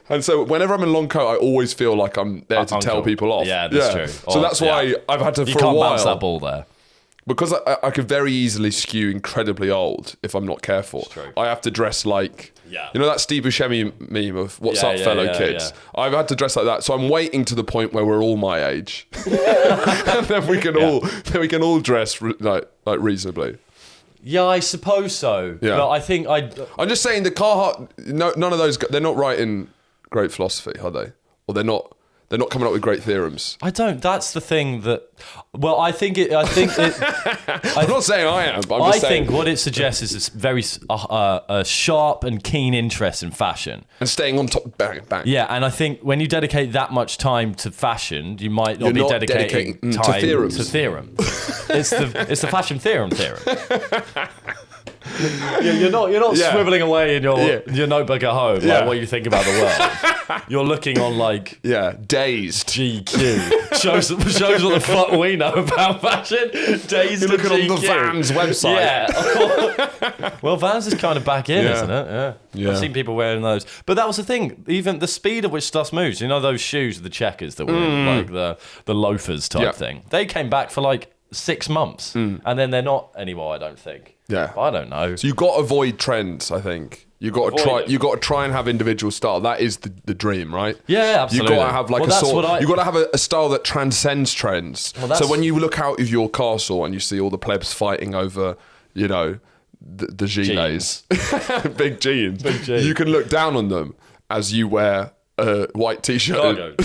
And so whenever I'm in long coat, I always feel like I'm there to tell people off. Yeah, that's true. So that's why I've had to, you for a can't while... bounce that ball there. Because I could very easily skew incredibly old if I'm not careful. True. I have to dress like... Yeah. You know that Steve Buscemi meme of "What's up, fellow kids"? Yeah. I've had to dress like that, so I'm waiting to the point where we're all my age, and then we can all dress like reasonably. Yeah, I suppose so. Yeah. But I think I'm just saying the Carhartt. No, none of those. They're not writing great philosophy, are they? Or they're not. They're not coming up with great theorems. I don't. That's the thing that. Well, I think it. I'm not saying I am. But I'm just saying. Think what it suggests is this very a sharp and keen interest in fashion And staying on top, bang, bang. Yeah, and I think when you dedicate that much time to fashion, you might not be dedicating time to theorems. It's the fashion theorem. You're not swiveling away in your notebook at home like what you think about the world. You're looking on like Dazed GQ shows what the fuck we know about fashion. Dazed. You're looking on the Vans website. Yeah. Well, Vans is kind of back in, isn't it? Yeah. I've seen people wearing those, but that was the thing. Even the speed at which stuff moves. You know those shoes, the checkers that were in, like the loafers type thing. They came back for like 6 months, and then they're not anymore. I don't think. Yeah, I don't know. So you got to avoid trends. I think you got to try. You got to try and have individual style. That is the dream, right? Yeah, absolutely. You got to have like a sort. You got to have a style that transcends trends. So when you look out of your castle and you see all the plebs fighting over, the gilets, big jeans, you can look down on them as you wear a white t-shirt,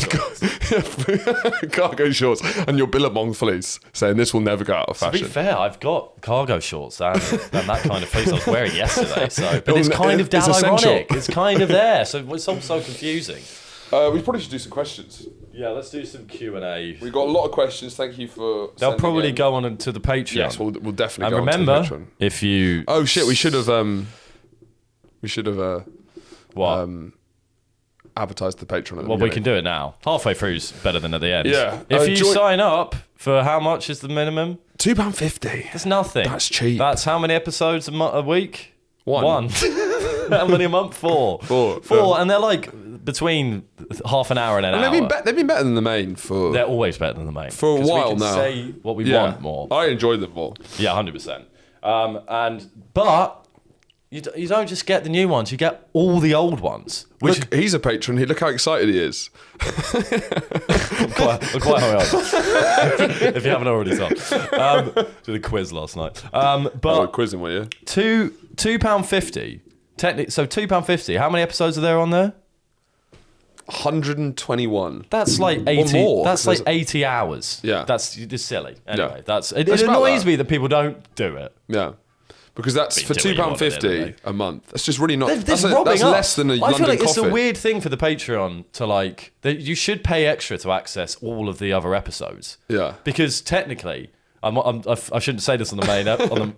cargo shorts, and your Billabong fleece, saying this will never go out of fashion. To be fair, I've got cargo shorts and that kind of fleece I was wearing yesterday. So, but it's kind of damn ironic. It's kind of there, so it's all so confusing. We probably should do some questions. Yeah, let's do some Q&A. We've got a lot of questions. Thank you for. They'll probably go on to the Patreon. Yes, we'll definitely. And go remember, on to the Patreon. if you. Oh shit! We should have. What? Advertise the Patreon at the beginning. We can do it now. Halfway through is better than at the end. Yeah. If you sign up for how much is the minimum? £2.50. That's nothing. That's cheap. That's how many episodes a week? One. How many a month? Four. Four. And they're like between half an hour and an hour. They've been better than the main for... They're always better than the main. For a while we can now. say what we want more. I enjoy them more. Yeah, 100%. But... You don't just get the new ones, you get all the old ones. Look, he's a patron. Look how excited he is. I'm quite hungover. If you haven't already told. Did a quiz last night. But quizzing, were you? £2.50. Technically, so £2.50. How many episodes are there on there? 121. That's like 80. more, that's like 80 hours. Yeah, that's just silly. Anyway, Yeah. It annoys me that people don't do it. Yeah. Because that's for £2.50 a month. That's just really not. That's robbing less than a London I feel like coffee. it's a weird thing for the Patreon to like. You should pay extra to access all of the other episodes. Yeah. Because technically, I shouldn't say this on the main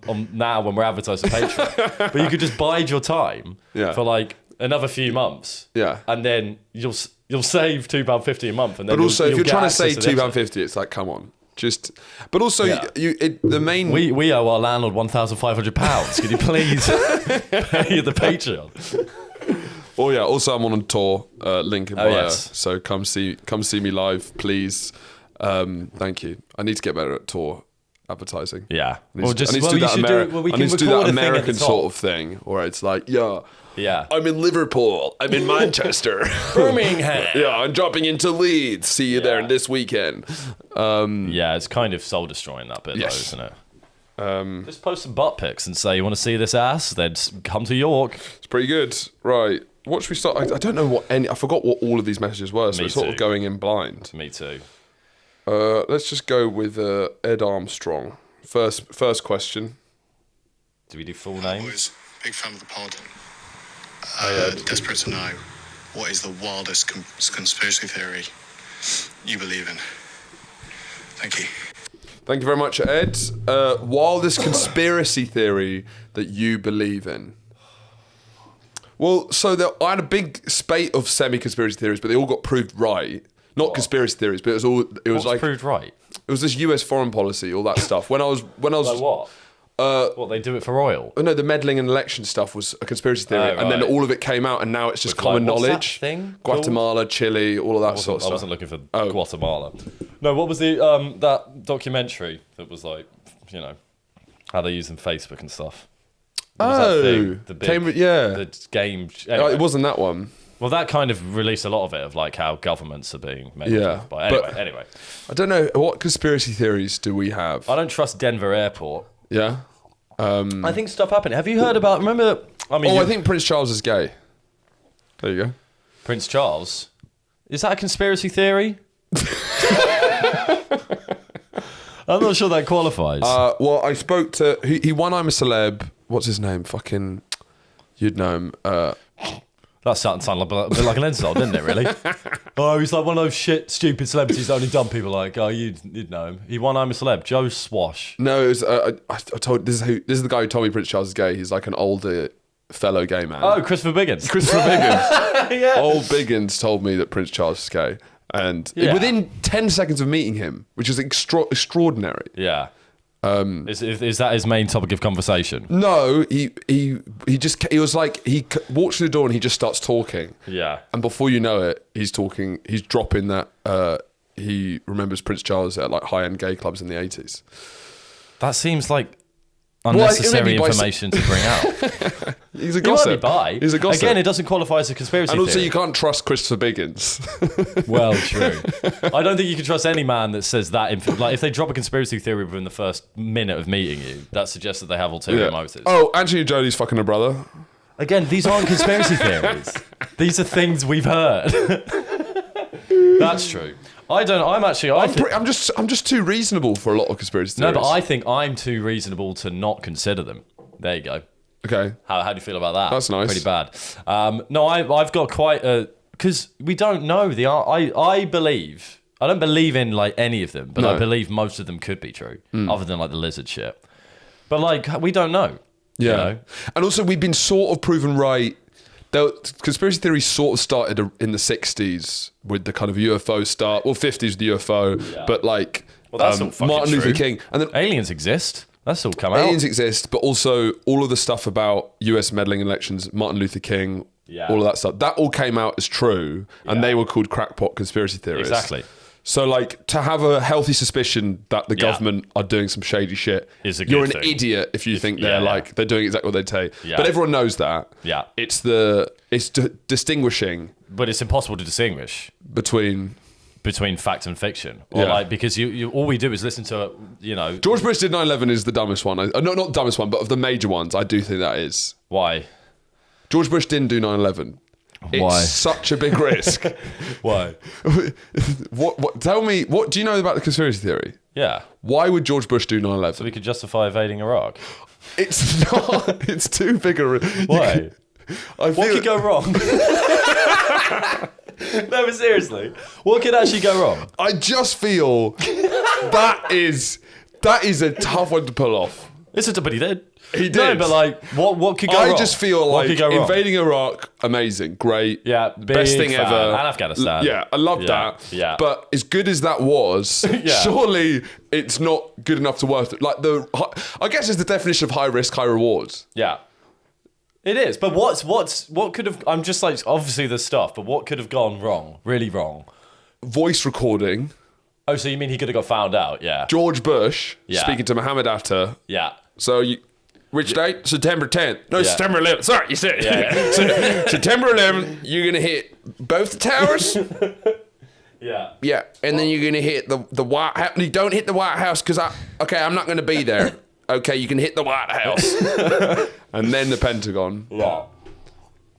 on now when we're advertising Patreon, but you could just bide your time for like another few months. Yeah. And then you'll save £2.50 a month, and then. But also, if you're trying to save £2.50, £2.50, it's like, come on. But also, the main... We owe our landlord £1,500. Could you please pay the Patreon? Oh yeah. Also, I'm on a tour. Link in bio. Yes. So come see me live, please. Thank you. I need to get better at tour advertising. Yeah. I need to do that American sort of thing where it's like, yeah. I'm in Liverpool. I'm in Manchester. Birmingham. Yeah, I'm dropping into Leeds. See you there this weekend. Yeah, it's kind of soul destroying that bit, though, isn't it? Just post some butt pics and say you want to see this ass. Then come to York. It's pretty good, right? What should we start? I don't know I forgot what all of these messages were, so we're sort of going in blind. Me too. Let's just go with Ed Armstrong. First question. Do we do full names? Big fan of the pod. Desperate to know, what is the wildest conspiracy theory you believe in? Thank you. Thank you very much, Ed. Wildest conspiracy theory that you believe in? Well, so I had a big spate of semi-conspiracy theories, but they all got proved right. Not conspiracy theories, but it was like proved right. It was this US foreign policy, all that stuff. When I was Like what? What, they do it for oil? no, the meddling in election stuff was a conspiracy theory, and then right. all of it came out, and now it's just With, common what's that knowledge. thing Guatemala, Chile, all of that sort of I stuff. wasn't looking for Guatemala. No, what was the that documentary that was like, how they use in Facebook and stuff? What was that thing? The big, Cambridge, yeah. the game. Oh, Anyway. it wasn't that one. Well, that kind of released a lot of it of like how governments are being made. Yeah, But anyway, I don't know what conspiracy theories do we have. I don't trust Denver Airport. Yeah. I think stuff happened. Have you heard about? Remember? I think Prince Charles is gay. There you go. Prince Charles. Is that a conspiracy theory? I'm not sure that qualifies. Well, I spoke to he won I'm a Celeb. What's his name? Fucking, you'd know him. That sounded a bit like an insult, didn't it, really? Oh, he's like one of those stupid celebrities that only dumb people like. Oh, you'd know him. He won I'm a Celeb. Joe Swash. No, it was, I told this is the guy who told me Prince Charles is gay. He's like an older fellow gay man. Oh, Christopher Biggins. Christopher Biggins. Yeah. Old Biggins told me that Prince Charles is gay. And within 10 seconds of meeting him, which is extraordinary. Yeah. Is that his main topic of conversation? No, he was like, he walks through the door and he just starts talking. Yeah. And before you know it, he's dropping that he remembers Prince Charles at like high-end gay clubs in the 80s. That seems like unnecessary Well, information to bring out. He's a gossip. He might be bi. He's a gossip. Again, it doesn't qualify as a conspiracy and also theory. you can't trust Christopher Biggins. Well, true. I don't think you can trust any man that says that. Like, if they drop a conspiracy theory within the first minute of meeting you, that suggests that they have ulterior motives. Oh, Angelina Jolie's fucking her brother. Again, these aren't conspiracy theories. These are things we've heard. That's true. I'm just too reasonable for a lot of conspiracy theories. No, but I think I'm too reasonable to not consider them. There you go. Okay. How do you feel about that? That's nice. Pretty bad. No, I've got quite a... Because we don't know the... I believe... I don't believe in like any of them, but I believe most of them could be true, other than like the lizard shit. But like, we don't know. Yeah. You know? And also we've been sort of proven right. The conspiracy theory sort of started in the 60s with the kind of UFO start. Well, 50s with the UFO, but like that's all fucking Martin Luther true. King. And then Aliens exist. That's all come out. aliens exist, but also all of the stuff about US meddling in elections, Martin Luther King, all of that stuff, that all came out as true, and they were called crackpot conspiracy theories. Exactly. So, like, to have a healthy suspicion that the government are doing some shady shit, Is a good you're an thing. idiot if you think they're like they're doing exactly what they say. Yeah. But everyone knows that. Yeah. It's distinguishing But it's impossible to distinguish between fact and fiction, or like, because you all we do is listen to George Bush did 9/11 is the dumbest one. Not the dumbest one, but of the major ones, I do think that is. Why? George Bush didn't do 9/11. Why? It's such a big risk. Why? What? Tell me, what do you know about the conspiracy theory? Yeah. Why would George Bush do 9/11? So we could justify invading Iraq. It's not. It's too big a risk. Why? What What could go wrong? No, but seriously, what could actually go wrong? I just feel that is a tough one to pull off. But he did. He did. No, but like, what could go wrong? I just feel What like could go wrong? invading Iraq, amazing, great, Yeah, best thing fan. ever, And Afghanistan. Yeah, I love Yeah, that. yeah. But as good as that was, surely it's not good enough to worth it. Like I guess it's the definition of high risk, high rewards. Yeah. It is, but what could have? I'm just like, obviously there's stuff, but what could have gone wrong? Really wrong. Voice recording. Oh, so you mean he could have got found out? Yeah. George Bush Yeah. speaking to Mohammed Atta. Yeah. So which date? September 10th. No, Yeah. September 11th. Sorry, you said it. Yeah. So, September 11th, you're going to hit both the towers. Yeah. Yeah, and then you're going to hit the White House. You don't hit the White House because I'm not going to be there. Okay, you can hit the White House. And then the Pentagon. Yeah.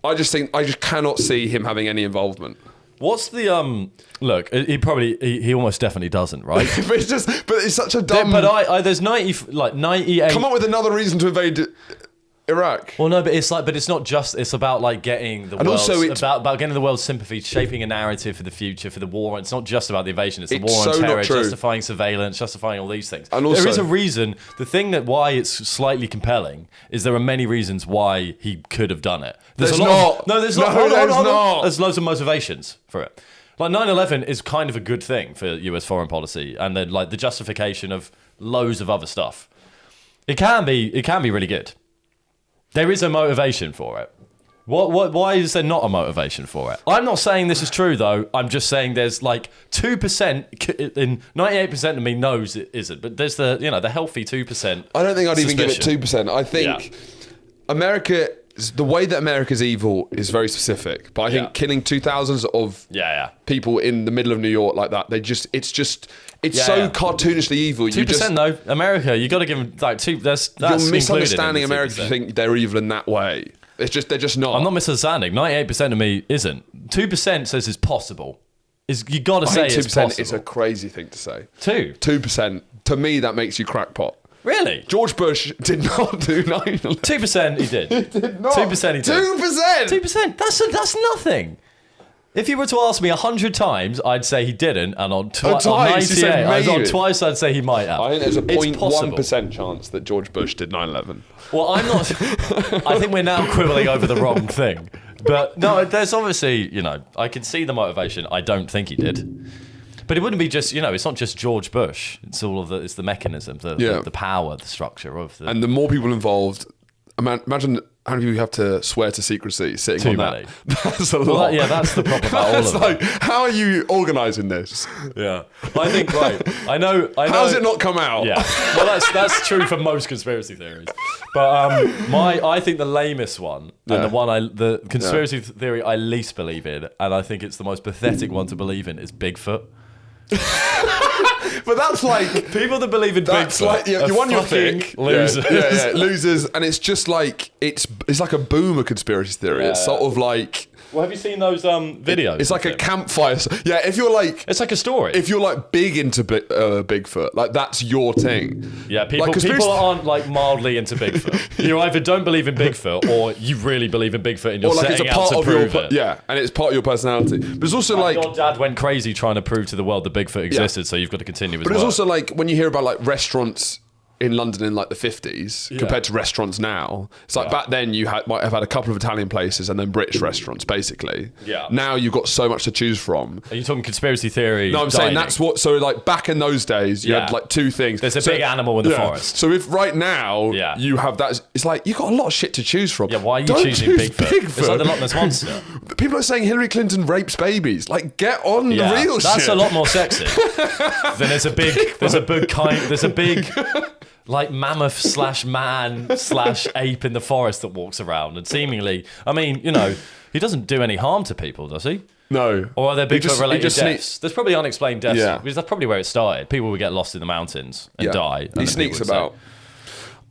I just cannot see him having any involvement. What's the look? He almost definitely doesn't, right? but it's such a dumb. But there's 98. Come up with another reason to invade Iraq. Well, no, but it's not just. It's about like getting the And world. also it's- about getting the world's sympathy, shaping a narrative for the future, for the war. It's not just about the invasion. It's the It's war on so not terror, true. justifying surveillance, justifying all these things. And also- there is a reason. The thing that why it's slightly compelling is there are many reasons why he could have done it. There's a lot not. Of, no, there's No, not. Hold on, there's hold on. not. There's loads of motivations for it. Like 9/11 is kind of a good thing for US foreign policy, and then like the justification of loads of other stuff. It can be really good. There is a motivation for it. Why is there not a motivation for it? I'm not saying this is true though. I'm just saying there's like 2%, and 98% of me knows it isn't. But there's the healthy 2%. I don't think I'd even give it suspicion. 2%. I think America, the way that America's evil is very specific. But I think killing 2,000s of people in the middle of New York like that, it's so cartoonishly evil. 2% though, America, you got to give them like 2. That's you're misunderstanding included in the America to 2%. think they're evil in that way. They're just not. I'm not misunderstanding. 98% of me isn't. 2% says it's possible. You got to say I think it's possible. 2% is a crazy thing to say. 2%. To me, that makes you crackpot. Really? George Bush did not do 9/11. 2% he did. He did not. 2% he did. 2%. 2%. That's nothing. If you were to ask me 100 times, I'd say he didn't, and on twice, you 98, said on maybe. twice, I'd say he might have. I think there's a It's possible. 0.1% chance that George Bush did 9/11. Well, I'm not. I think we're now quibbling over the wrong thing. But no, there's obviously, I can see the motivation. I don't think he did. But it wouldn't be just, it's not just George Bush. It's all of it's the mechanism, the power, the structure of the. And the more people involved, imagine how many people you have to swear to secrecy sitting on many. that. That's a lot. That's the problem about all That's of like, them. how are you organising this? Yeah, I think right. I know. How's it not come out? Yeah, well, that's true for most conspiracy theories. But I think the lamest one and the conspiracy theory I least believe in, and I think it's the most pathetic one to believe in, is Bigfoot. But that's like people that believe in that's Bigfoot. like you want your thick losers. Losers, and it's just like it's like a boomer conspiracy theory. It's sort of like. Well, have you seen those videos? It's like a campfire. Yeah, if you're like, it's like a story. If you're like big into Bigfoot, like that's your thing. Yeah, people aren't like mildly into Bigfoot. You either don't believe in Bigfoot or you really believe in Bigfoot and you're setting out to prove it. Yeah, and it's part of your personality. But it's also like your dad went crazy trying to prove to the world that Bigfoot existed, so you've got to continue with. But it's also like when you hear about like restaurants in London in like the 50s compared to restaurants now. It's like back then you might have had a couple of Italian places and then British restaurants basically. Yeah. Now you've got so much to choose from. Are you talking conspiracy theory? No, I'm saying that's what. So like back in those days, you had like two things. There's a big animal in the forest. So if right now you have that, it's like you got a lot of shit to choose from. Yeah, why are you choosing Bigfoot? It's like the Loch Ness Monster. People are saying Hillary Clinton rapes babies. Like get on the real shit. That's a lot more sexy. Then there's a big like mammoth / man / ape in the forest that walks around and seemingly, I mean, he doesn't do any harm to people, does he? No. Or are there Bigfoot-related deaths? There's probably unexplained deaths. Yeah. Because that's probably where it started. People would get lost in the mountains and die. And he sneaks about.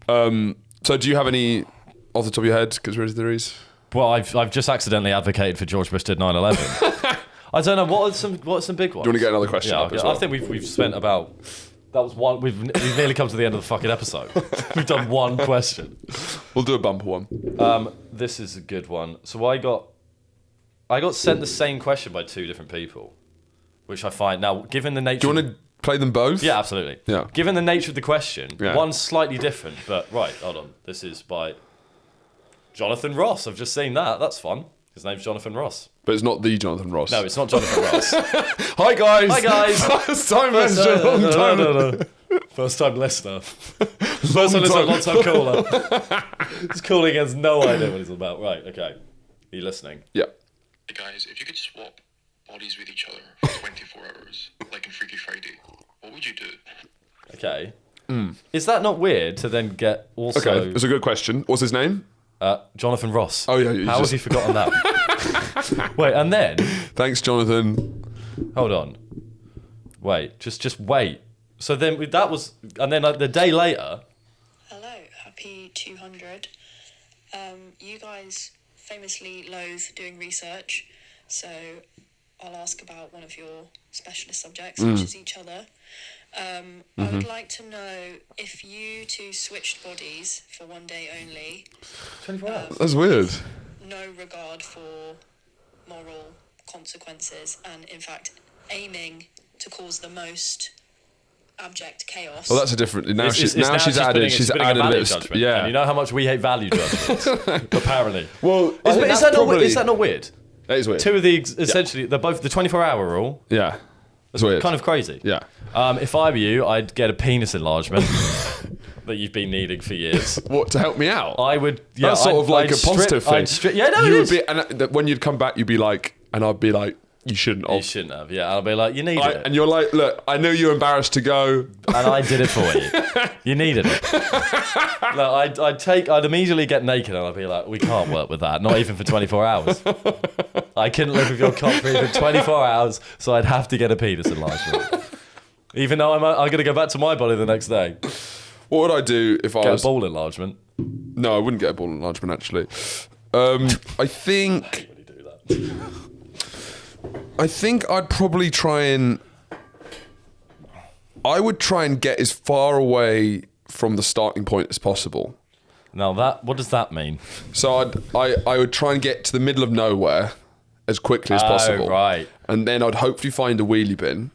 So do you have any, off the top of your head, conspiracy theories? Well, I've just accidentally advocated for George Bush did 9/11. I don't know, what are some big ones? Do you want to get another question up as well? I think we've spent about... That was one. We've nearly come to the end of the fucking episode. We've done one question. We'll do a bumper one. This is a good one. So I got sent the same question by two different people, which I find now, given the nature. Do you want to play them both? Yeah, absolutely. Yeah. Given the nature of the question, one's slightly different, but right, hold on. This is by Jonathan Ross. I've just seen that. That's fun. His name's Jonathan Ross. But it's not the Jonathan Ross. No, it's not Jonathan Ross. Hi guys. Hi guys. First time listener, long time. No. First time listener. First time listener, long time caller. This calling has no idea what he's all about. Right, okay. Are you listening? Yeah. Hey guys, if you could swap bodies with each other for 24 hours, like in Freaky Friday, what would you do? Okay. Is that not weird to then get also... Okay, it's a good question. What's his name? Jonathan Ross. Oh yeah. How has he forgotten that? Wait, and then... Thanks, Jonathan. Hold on. Wait, just wait. So then that was... And then the day later... Hello, happy 200. You guys famously loathe doing research, so I'll ask about one of your specialist subjects, which is each other. I would like to know if you two switched bodies for one day only, 24 hours. That's weird. no regard for moral consequences, and in fact aiming to cause the most abject chaos. Well, that's a different. Now It's she's added. She's putting a added a value list. judgment. Yeah. And you know how much we hate value judgments, apparently. Well, Is that not weird? That is weird. Two of the essentially, they're both the 24-hour rule. Yeah. It's weird. Kind of crazy. Yeah. If I were you, I'd get a penis enlargement that you've been needing for years. What, to help me out? I would. Yeah, That's sort of like I'd a positive thing. Yeah, no, you it would is. be, and when you'd come back, you'd be like, and I'd be like, you shouldn't have. You shouldn't have. Yeah, I'll be like, you need it, And you're like, look, I know you're embarrassed to go. and I did it for you. You needed it. Look, I'd immediately get naked, and I'd be like, we can't work with that. Not even for 24 hours. I couldn't live with your cock for even 24 hours, so I'd have to get a penis enlargement. Even though I'm going to go back to my body the next day. What would I do if I Get was... a ball enlargement. No, I wouldn't get a ball enlargement, actually. I think... Really do that. I think I'd probably try and... I would try and get as far away from the starting point as possible. Now what does that mean? So I would try and get to the middle of nowhere as quickly as possible. Right. And then I'd hopefully find a wheelie bin.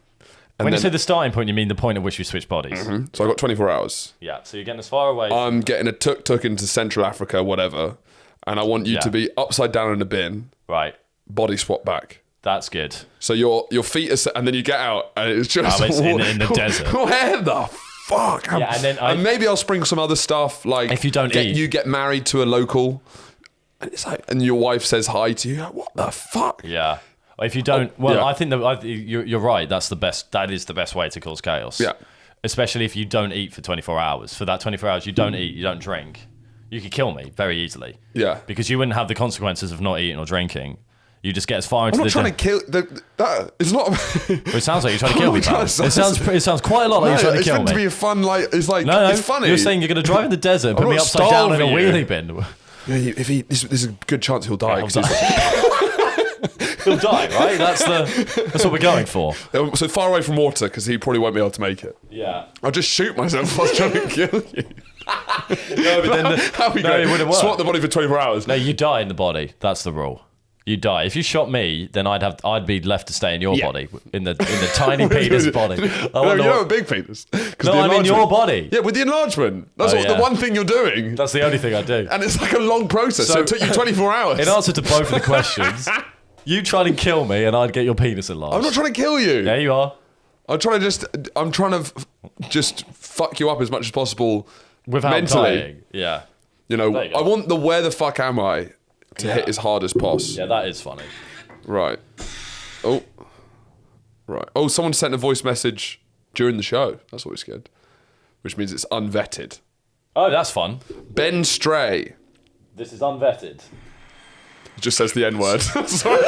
And When you then, say the starting point, you mean the point at which you switch bodies. so I've got 24 hours. Yeah, so you're getting as far away. I'm getting a tuk-tuk into Central Africa, whatever. And I want you Yeah. to be upside down in a bin, Right, body swap back. that's good. So your feet are set, and then you get out, and it's just It's in the desert. Where the fuck? Yeah, and then and maybe I'll sprinkle some other stuff like If you don't eat. you get married to a local, and it's like, and your wife says hi to you. What the fuck? Yeah. If you don't, well, yeah. I think that you're right. That's the best. That is the best way to cause chaos. Yeah. Especially if you don't eat for 24 hours. For that 24 hours, you don't eat, you don't drink. You could kill me very easily. Yeah. Because you wouldn't have the consequences of not eating or drinking. You just get as far into I'm not the. trying to kill. That it's not. Well, it sounds like you're trying to kill me, I'm not pal. trying to- It sounds quite a lot like you're trying to it's kill meant to me. be a fun. Like it's like No, it's funny. You're saying you're going to drive in the desert and I'm put me not upside down in a starving you. wheelie bin. Yeah, if he, there's a good chance he'll die. He'll 'cause He'll die, right? That's what we're going for. he's so far away from water because he probably won't be able to make it. Yeah. I'll just shoot myself if I was trying to kill you. No, but then it wouldn't work. Swap the body for 24 hours. No, you die in the body. That's the rule. You die. If you shot me, then I'd be left to stay in your body, in the tiny penis body. No, you have a big penis. No, I'm in your body. Yeah, with the enlargement. That's Oh, what, yeah. the one thing you're doing. That's the only thing I do. And it's like a long process, so it took you 24 hours. In answer to both of the questions, you try to kill me, and I'd get your penis enlarged. I'm not trying to kill you. There you are. I'm trying to just fuck you up as much as possible Without mentally. dying. Yeah. You know, There you go. I want the where the fuck am I to hit as hard as possible. Yeah, that is funny. Right. Oh. Right. Oh, someone sent a voice message during the show. That's always good. Which means it's unvetted. Oh, that's fun. Ben Stray. This is unvetted. It just says the N word. Sorry.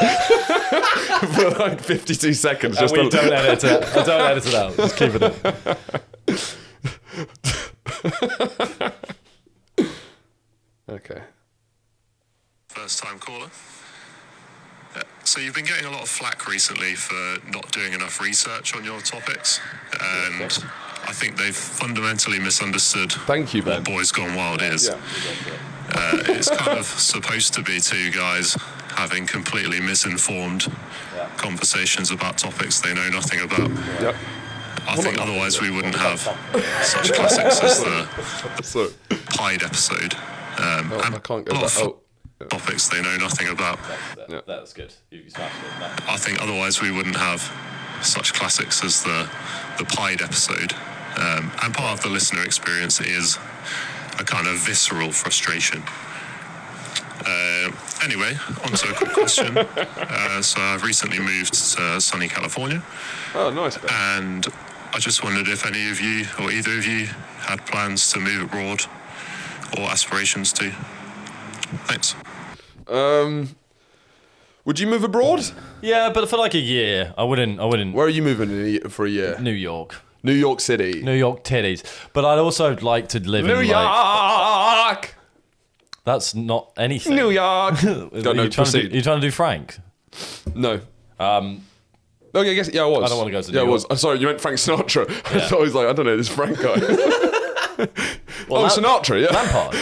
For like 52 seconds. And Just we don't edit it. I don't edit it out. Just keep it in. Okay. First time caller. So you've been getting a lot of flack recently for not doing enough research on your topics, and I think they've fundamentally misunderstood Thank you, Ben. what Boys Gone Wild is. Yeah. It's kind of supposed to be two guys having completely misinformed conversations about topics they know nothing about. Yep. I think otherwise we wouldn't have such classics as the So, Pied episode. And I can't go a lot back. of topics they know nothing about. That's good. You smashed it. No. I think otherwise we wouldn't have such classics as the Pied episode. And part of the listener experience is a kind of visceral frustration. Anyway, on to a quick question. So I've recently moved to sunny California, Oh, nice, Ben. and I just wondered if any of you, or either of you, had plans to move abroad or aspirations to. Thanks. Would you move abroad? Yeah, but for like a year, I wouldn't. Where are you moving for a year? New York. New York City. New York titties. But I'd also like to live New in like... York! That's not anything. New York! Are Don't know, you trying to proceed. do, you trying to do Frank? No. Okay, I guess, yeah, I was. I don't wanna go to New Yeah, I York. was. I'm sorry, you meant Frank Sinatra. I Yeah. thought he was like, I don't know, this Frank guy. Well, Sinatra, yeah. Lampard.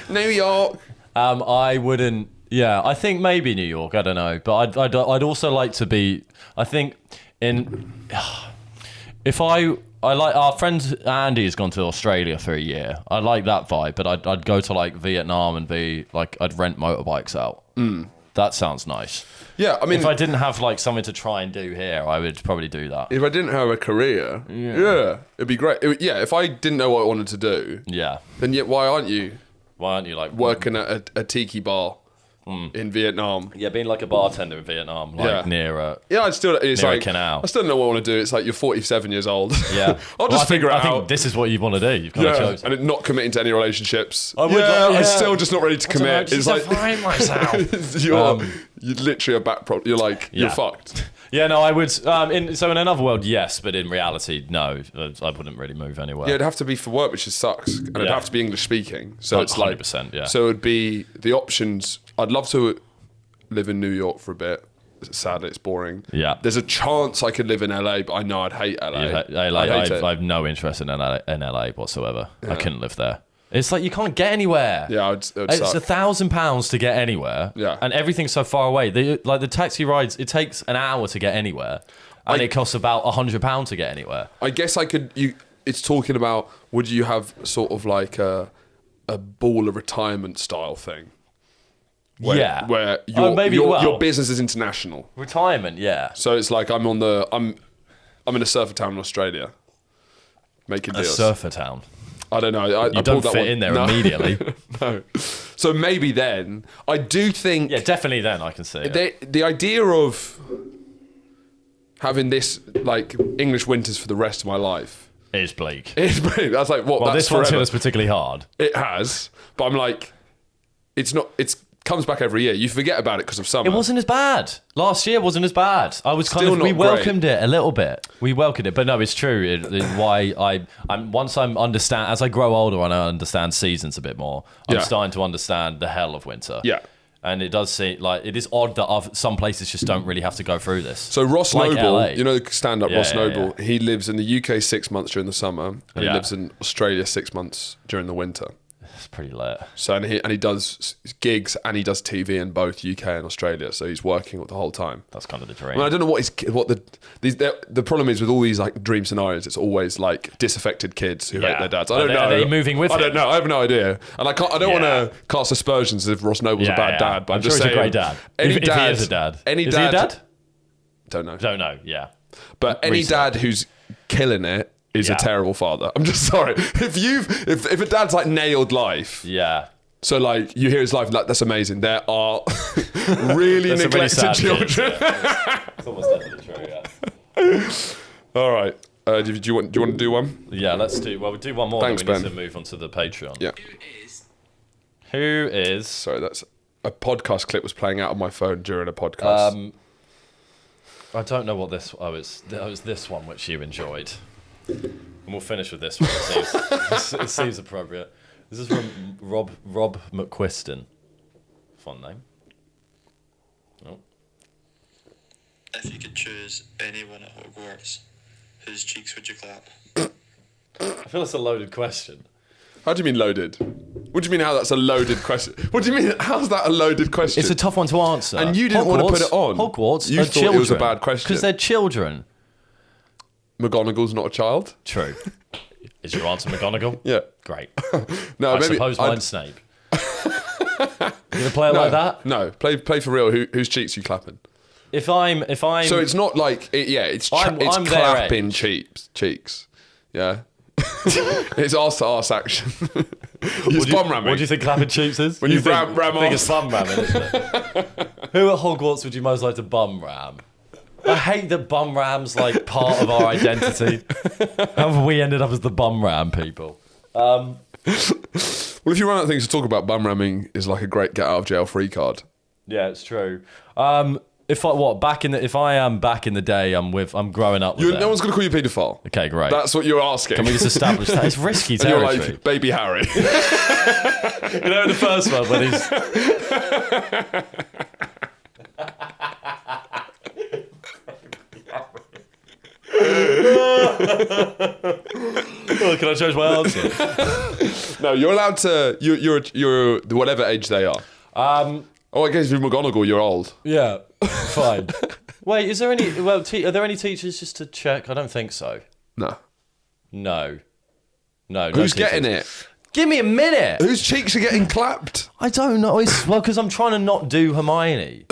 New York. I wouldn't. Yeah, I think maybe New York. I don't know, but I'd also like to be. I think if I like our friend Andy has gone to Australia for a year. I like that vibe, but I'd go to like Vietnam and be like I'd rent motorbikes out. That sounds nice. Yeah, I mean, If I didn't have like something to try and do here, I would probably do that. if I didn't have a career, yeah it'd be great. If I didn't know what I wanted to do, Yeah. then yet why aren't you Why aren't you like working at a tiki bar in Vietnam? Yeah, being like a bartender in Vietnam, like Yeah. near Yeah, it's near a like canal. I still don't know what I want to do. It's like you're 47 years old. Yeah. I'll just figure it I think out. this is what you want to do. You've kind of Yeah, chosen. and not committing to any relationships. I would like- I'm yeah. still just not ready to commit. It's like find myself. you're literally a back prop. You're like you're Yeah. fucked. Yeah, no, I would. So in another world, yes, but in reality, no. I wouldn't really move anywhere. Yeah, it'd have to be for work, which just sucks, and it'd Yeah. have to be English speaking. So it's like 100%, yeah. So it'd be the options. I'd love to live in New York for a bit. Sadly, it's boring. Yeah. There's a chance I could live in LA, but I know I'd hate LA. LA, I'd hate it. I have no interest in LA whatsoever. I couldn't live there. It's like you can't get anywhere. Yeah, it would It's suck. £1,000 to get anywhere. Yeah. And everything's so far away. The taxi rides, it takes an hour to get anywhere. And it costs about £100 to get anywhere. I guess I could. It's talking about would you have sort of like a baller retirement style thing? Where, Yeah. Where maybe, your business is international. Retirement, yeah. So it's like I'm in a surfer town in Australia, making A deals. surfer town. I don't know. I You pulled don't that fit one. in there No. immediately. No. So maybe then I do think Yeah, definitely then I can see it. the idea of having this like English winters for the rest of my life It's bleak. is brilliant. That's like what. Well, that's this one's hit forever. us particularly hard. It has, but I'm like, it's not. It's comes back every year. You forget about it because of summer. It wasn't as bad. Last year wasn't as bad. I was kind Still of. We not great. welcomed it a little bit. We welcomed it, but no, it's true. It's why I'm once I'm understand as I grow older and I understand seasons a bit more. I'm Yeah. starting to understand the hell of winter. Yeah. And it does seem like it is odd that some places just don't really have to go through this. So Ross Like Noble, LA. you know the stand-up Yeah, Ross yeah, Noble, he lives in the UK 6 months during the summer, and he Yeah. lives in Australia 6 months during the winter. It's pretty late. So and he does gigs and he does TV in both UK and Australia. So he's working the whole time. That's kind of the I dream. mean, I don't know the problem is with all these like dream scenarios. It's always like disaffected kids who hate their dads. I don't know. Are they moving with I him? don't know. I have no idea. And I don't Yeah. want to cast aspersions as if Ross Noble's a bad dad. But I'm sure just he's saying, a great dad. Any If dad, he is a dad. Any Is dad, he a dad? Don't know. Don't know. Yeah. But any Research. dad who's killing it is Yeah. a terrible father. I'm just sorry. If a dad's like nailed life, Yeah. so like you hear his life, like that's amazing. There are really There's some really neglected sad children. kids, yeah. It's almost definitely true. Yeah. All right. Do you want to do one? Yeah, let's do. Well, we'll do one more. Thanks, then we need Ben. to move on to the Patreon. Yeah. Who is? Sorry, that's a podcast clip was playing out on my phone during a podcast. I don't know what this. Oh, that was this one which you enjoyed. And we'll finish with this one. It seems appropriate. This is from Rob McQuiston. Fun name. Oh. If you could choose anyone at Hogwarts, whose cheeks would you clap? I feel it's a loaded question. How do you mean loaded? What do you mean how that's a loaded question? What do you mean how's that a loaded question? It's a tough one to answer. And you didn't want to put it on. Hogwarts. You are thought it was a bad question. because they're children. McGonagall's not a child? True. Is your answer McGonagall? Yeah. Great. No, I suppose mine's Snape. You gonna play it like that? No, play for real. Whose cheeks you clapping? If I'm So it's not like it's I'm it's their clapping age. cheeks. Yeah. It's arse to arse action. It's bum ramming. What do you think clapping cheeks is? When you think, ram I think off. it's bum ramming, isn't it? Who at Hogwarts would you most like to bum ram? I hate that bum ram's like part of our identity. How have we ended up as the bum ram people? Well, if you run out of things to talk about, bum ramming is like a great get out of jail free card. Yeah, it's true. If I am back in the day, I'm growing up with them. No one's going to call you paedophile. Okay, great. That's what you're asking. Can we just establish that? It's risky And you're territory. like, baby Harry. You know, in the first one when he's Oh, can I change my answer? No, you're allowed to. You're whatever age they are. Oh, I guess with McGonagall, you're old. Yeah, fine. Wait, is there any? Well, are there any teachers just to check? I don't think so. No. No. No. Who's no getting teachers. it? Give me a minute. Whose cheeks are getting clapped? I don't know. Well, because I'm trying to not do Hermione.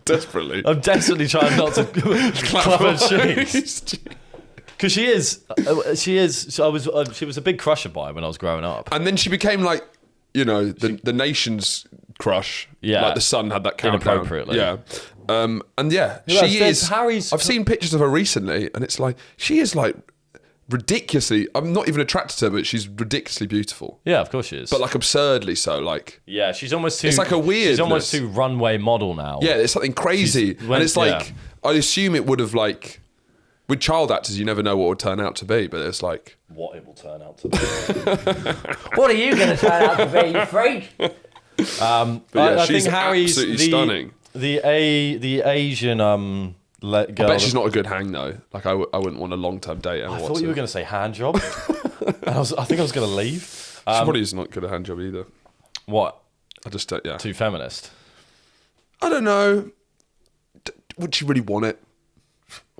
Desperately. I'm desperately trying not to clap her cheeks. Because she is. She was a big crush of mine when I was growing up. And then she became like, the nation's crush. Yeah. Like the Sun had that countdown. Inappropriately. Yeah. And yeah, Who else? she There's is. Harry's- I've seen pictures of her recently, and it's like she is like ridiculously. I'm not even attracted to her, but she's ridiculously beautiful. Yeah, of course she is. But like absurdly so. Like yeah, she's almost too. It's like a She's almost weirdness. too runway model now. yeah, it's something crazy, and it's like I assume it would have like. With child actors, you never know what would turn out to be, but it's like What it will turn out to be. What are you going to turn out to be, you freak? But yeah, I she's think Harry's absolutely stunning. The Asian girl. I bet she's not a good hang though. Like I wouldn't want a long-term date. I thought you were going to say hand job. And I think I was going to leave. She probably is not good at hand job either. What? I just yeah. Too feminist. I don't know. Would she really want it?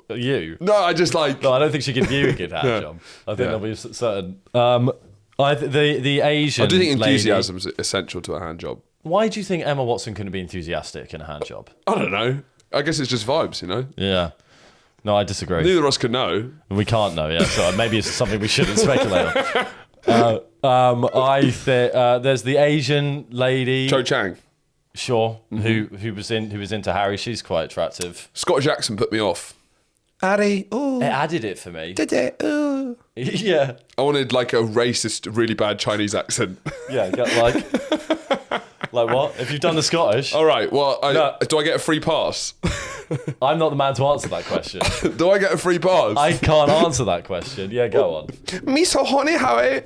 You? No, I just like. No, I don't think she could give you a good hand job. I think there'll be certain. The Asian. I do think lady- enthusiasm is essential to a hand job. Why do you think Emma Watson couldn't be enthusiastic in a hand job? I don't know. I guess it's just vibes, Yeah. No, I disagree. Neither of us can know. We can't know, yeah. So maybe it's something we shouldn't speculate on. I think there's the Asian lady. Cho Chang. Sure. Who was into Harry. She's quite attractive. Scottish accent put me off. Addy, ooh. It added it for me. Did it? Ooh. Yeah. I wanted like a racist, really bad Chinese accent. Yeah. Like what? If you've done the Scottish, All right. Well, No. do I get a free pass? I'm not the man to answer that question. Do I get a free pass? I can't answer that question. Yeah, go on. Me so horny, Harry.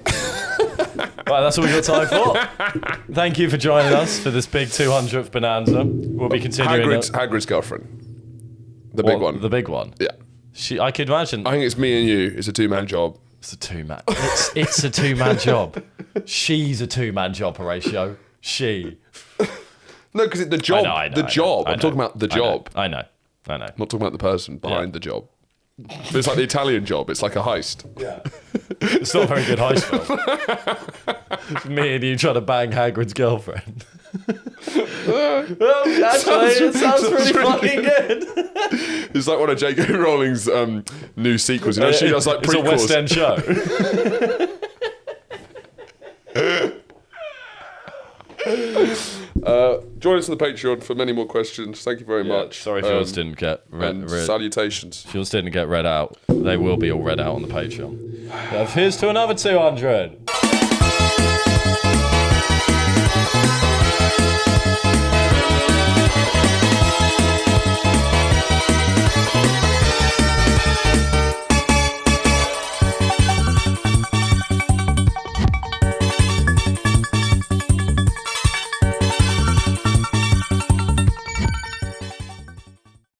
Right, that's all we've got time for. Thank you for joining us for this big 200th bonanza. We'll be continuing. Hagrid's girlfriend. The big one. The big one. Yeah. I could imagine. I think it's me and you. It's a two-man job. It's a two-man. It's a two-man job. She's a two-man job, Horatio. She. No, because the job. I know, the job. I I'm know. talking about the job. I know. I'm not talking about the person behind Yeah. the job. But it's like the Italian job. It's like a heist. Yeah. It's not a very good heist film. It's me and you trying to bang Hagrid's girlfriend. Well, actually, it sounds pretty fucking good. It's like one of J.K. Rowling's new sequels. You know, she does like It's a West prequels. End show. Join us on the Patreon for many more questions. Thank you very much. Sorry if yours didn't get And read. salutations. If yours didn't get read out, they will be all read out on the Patreon. Here's to another 200.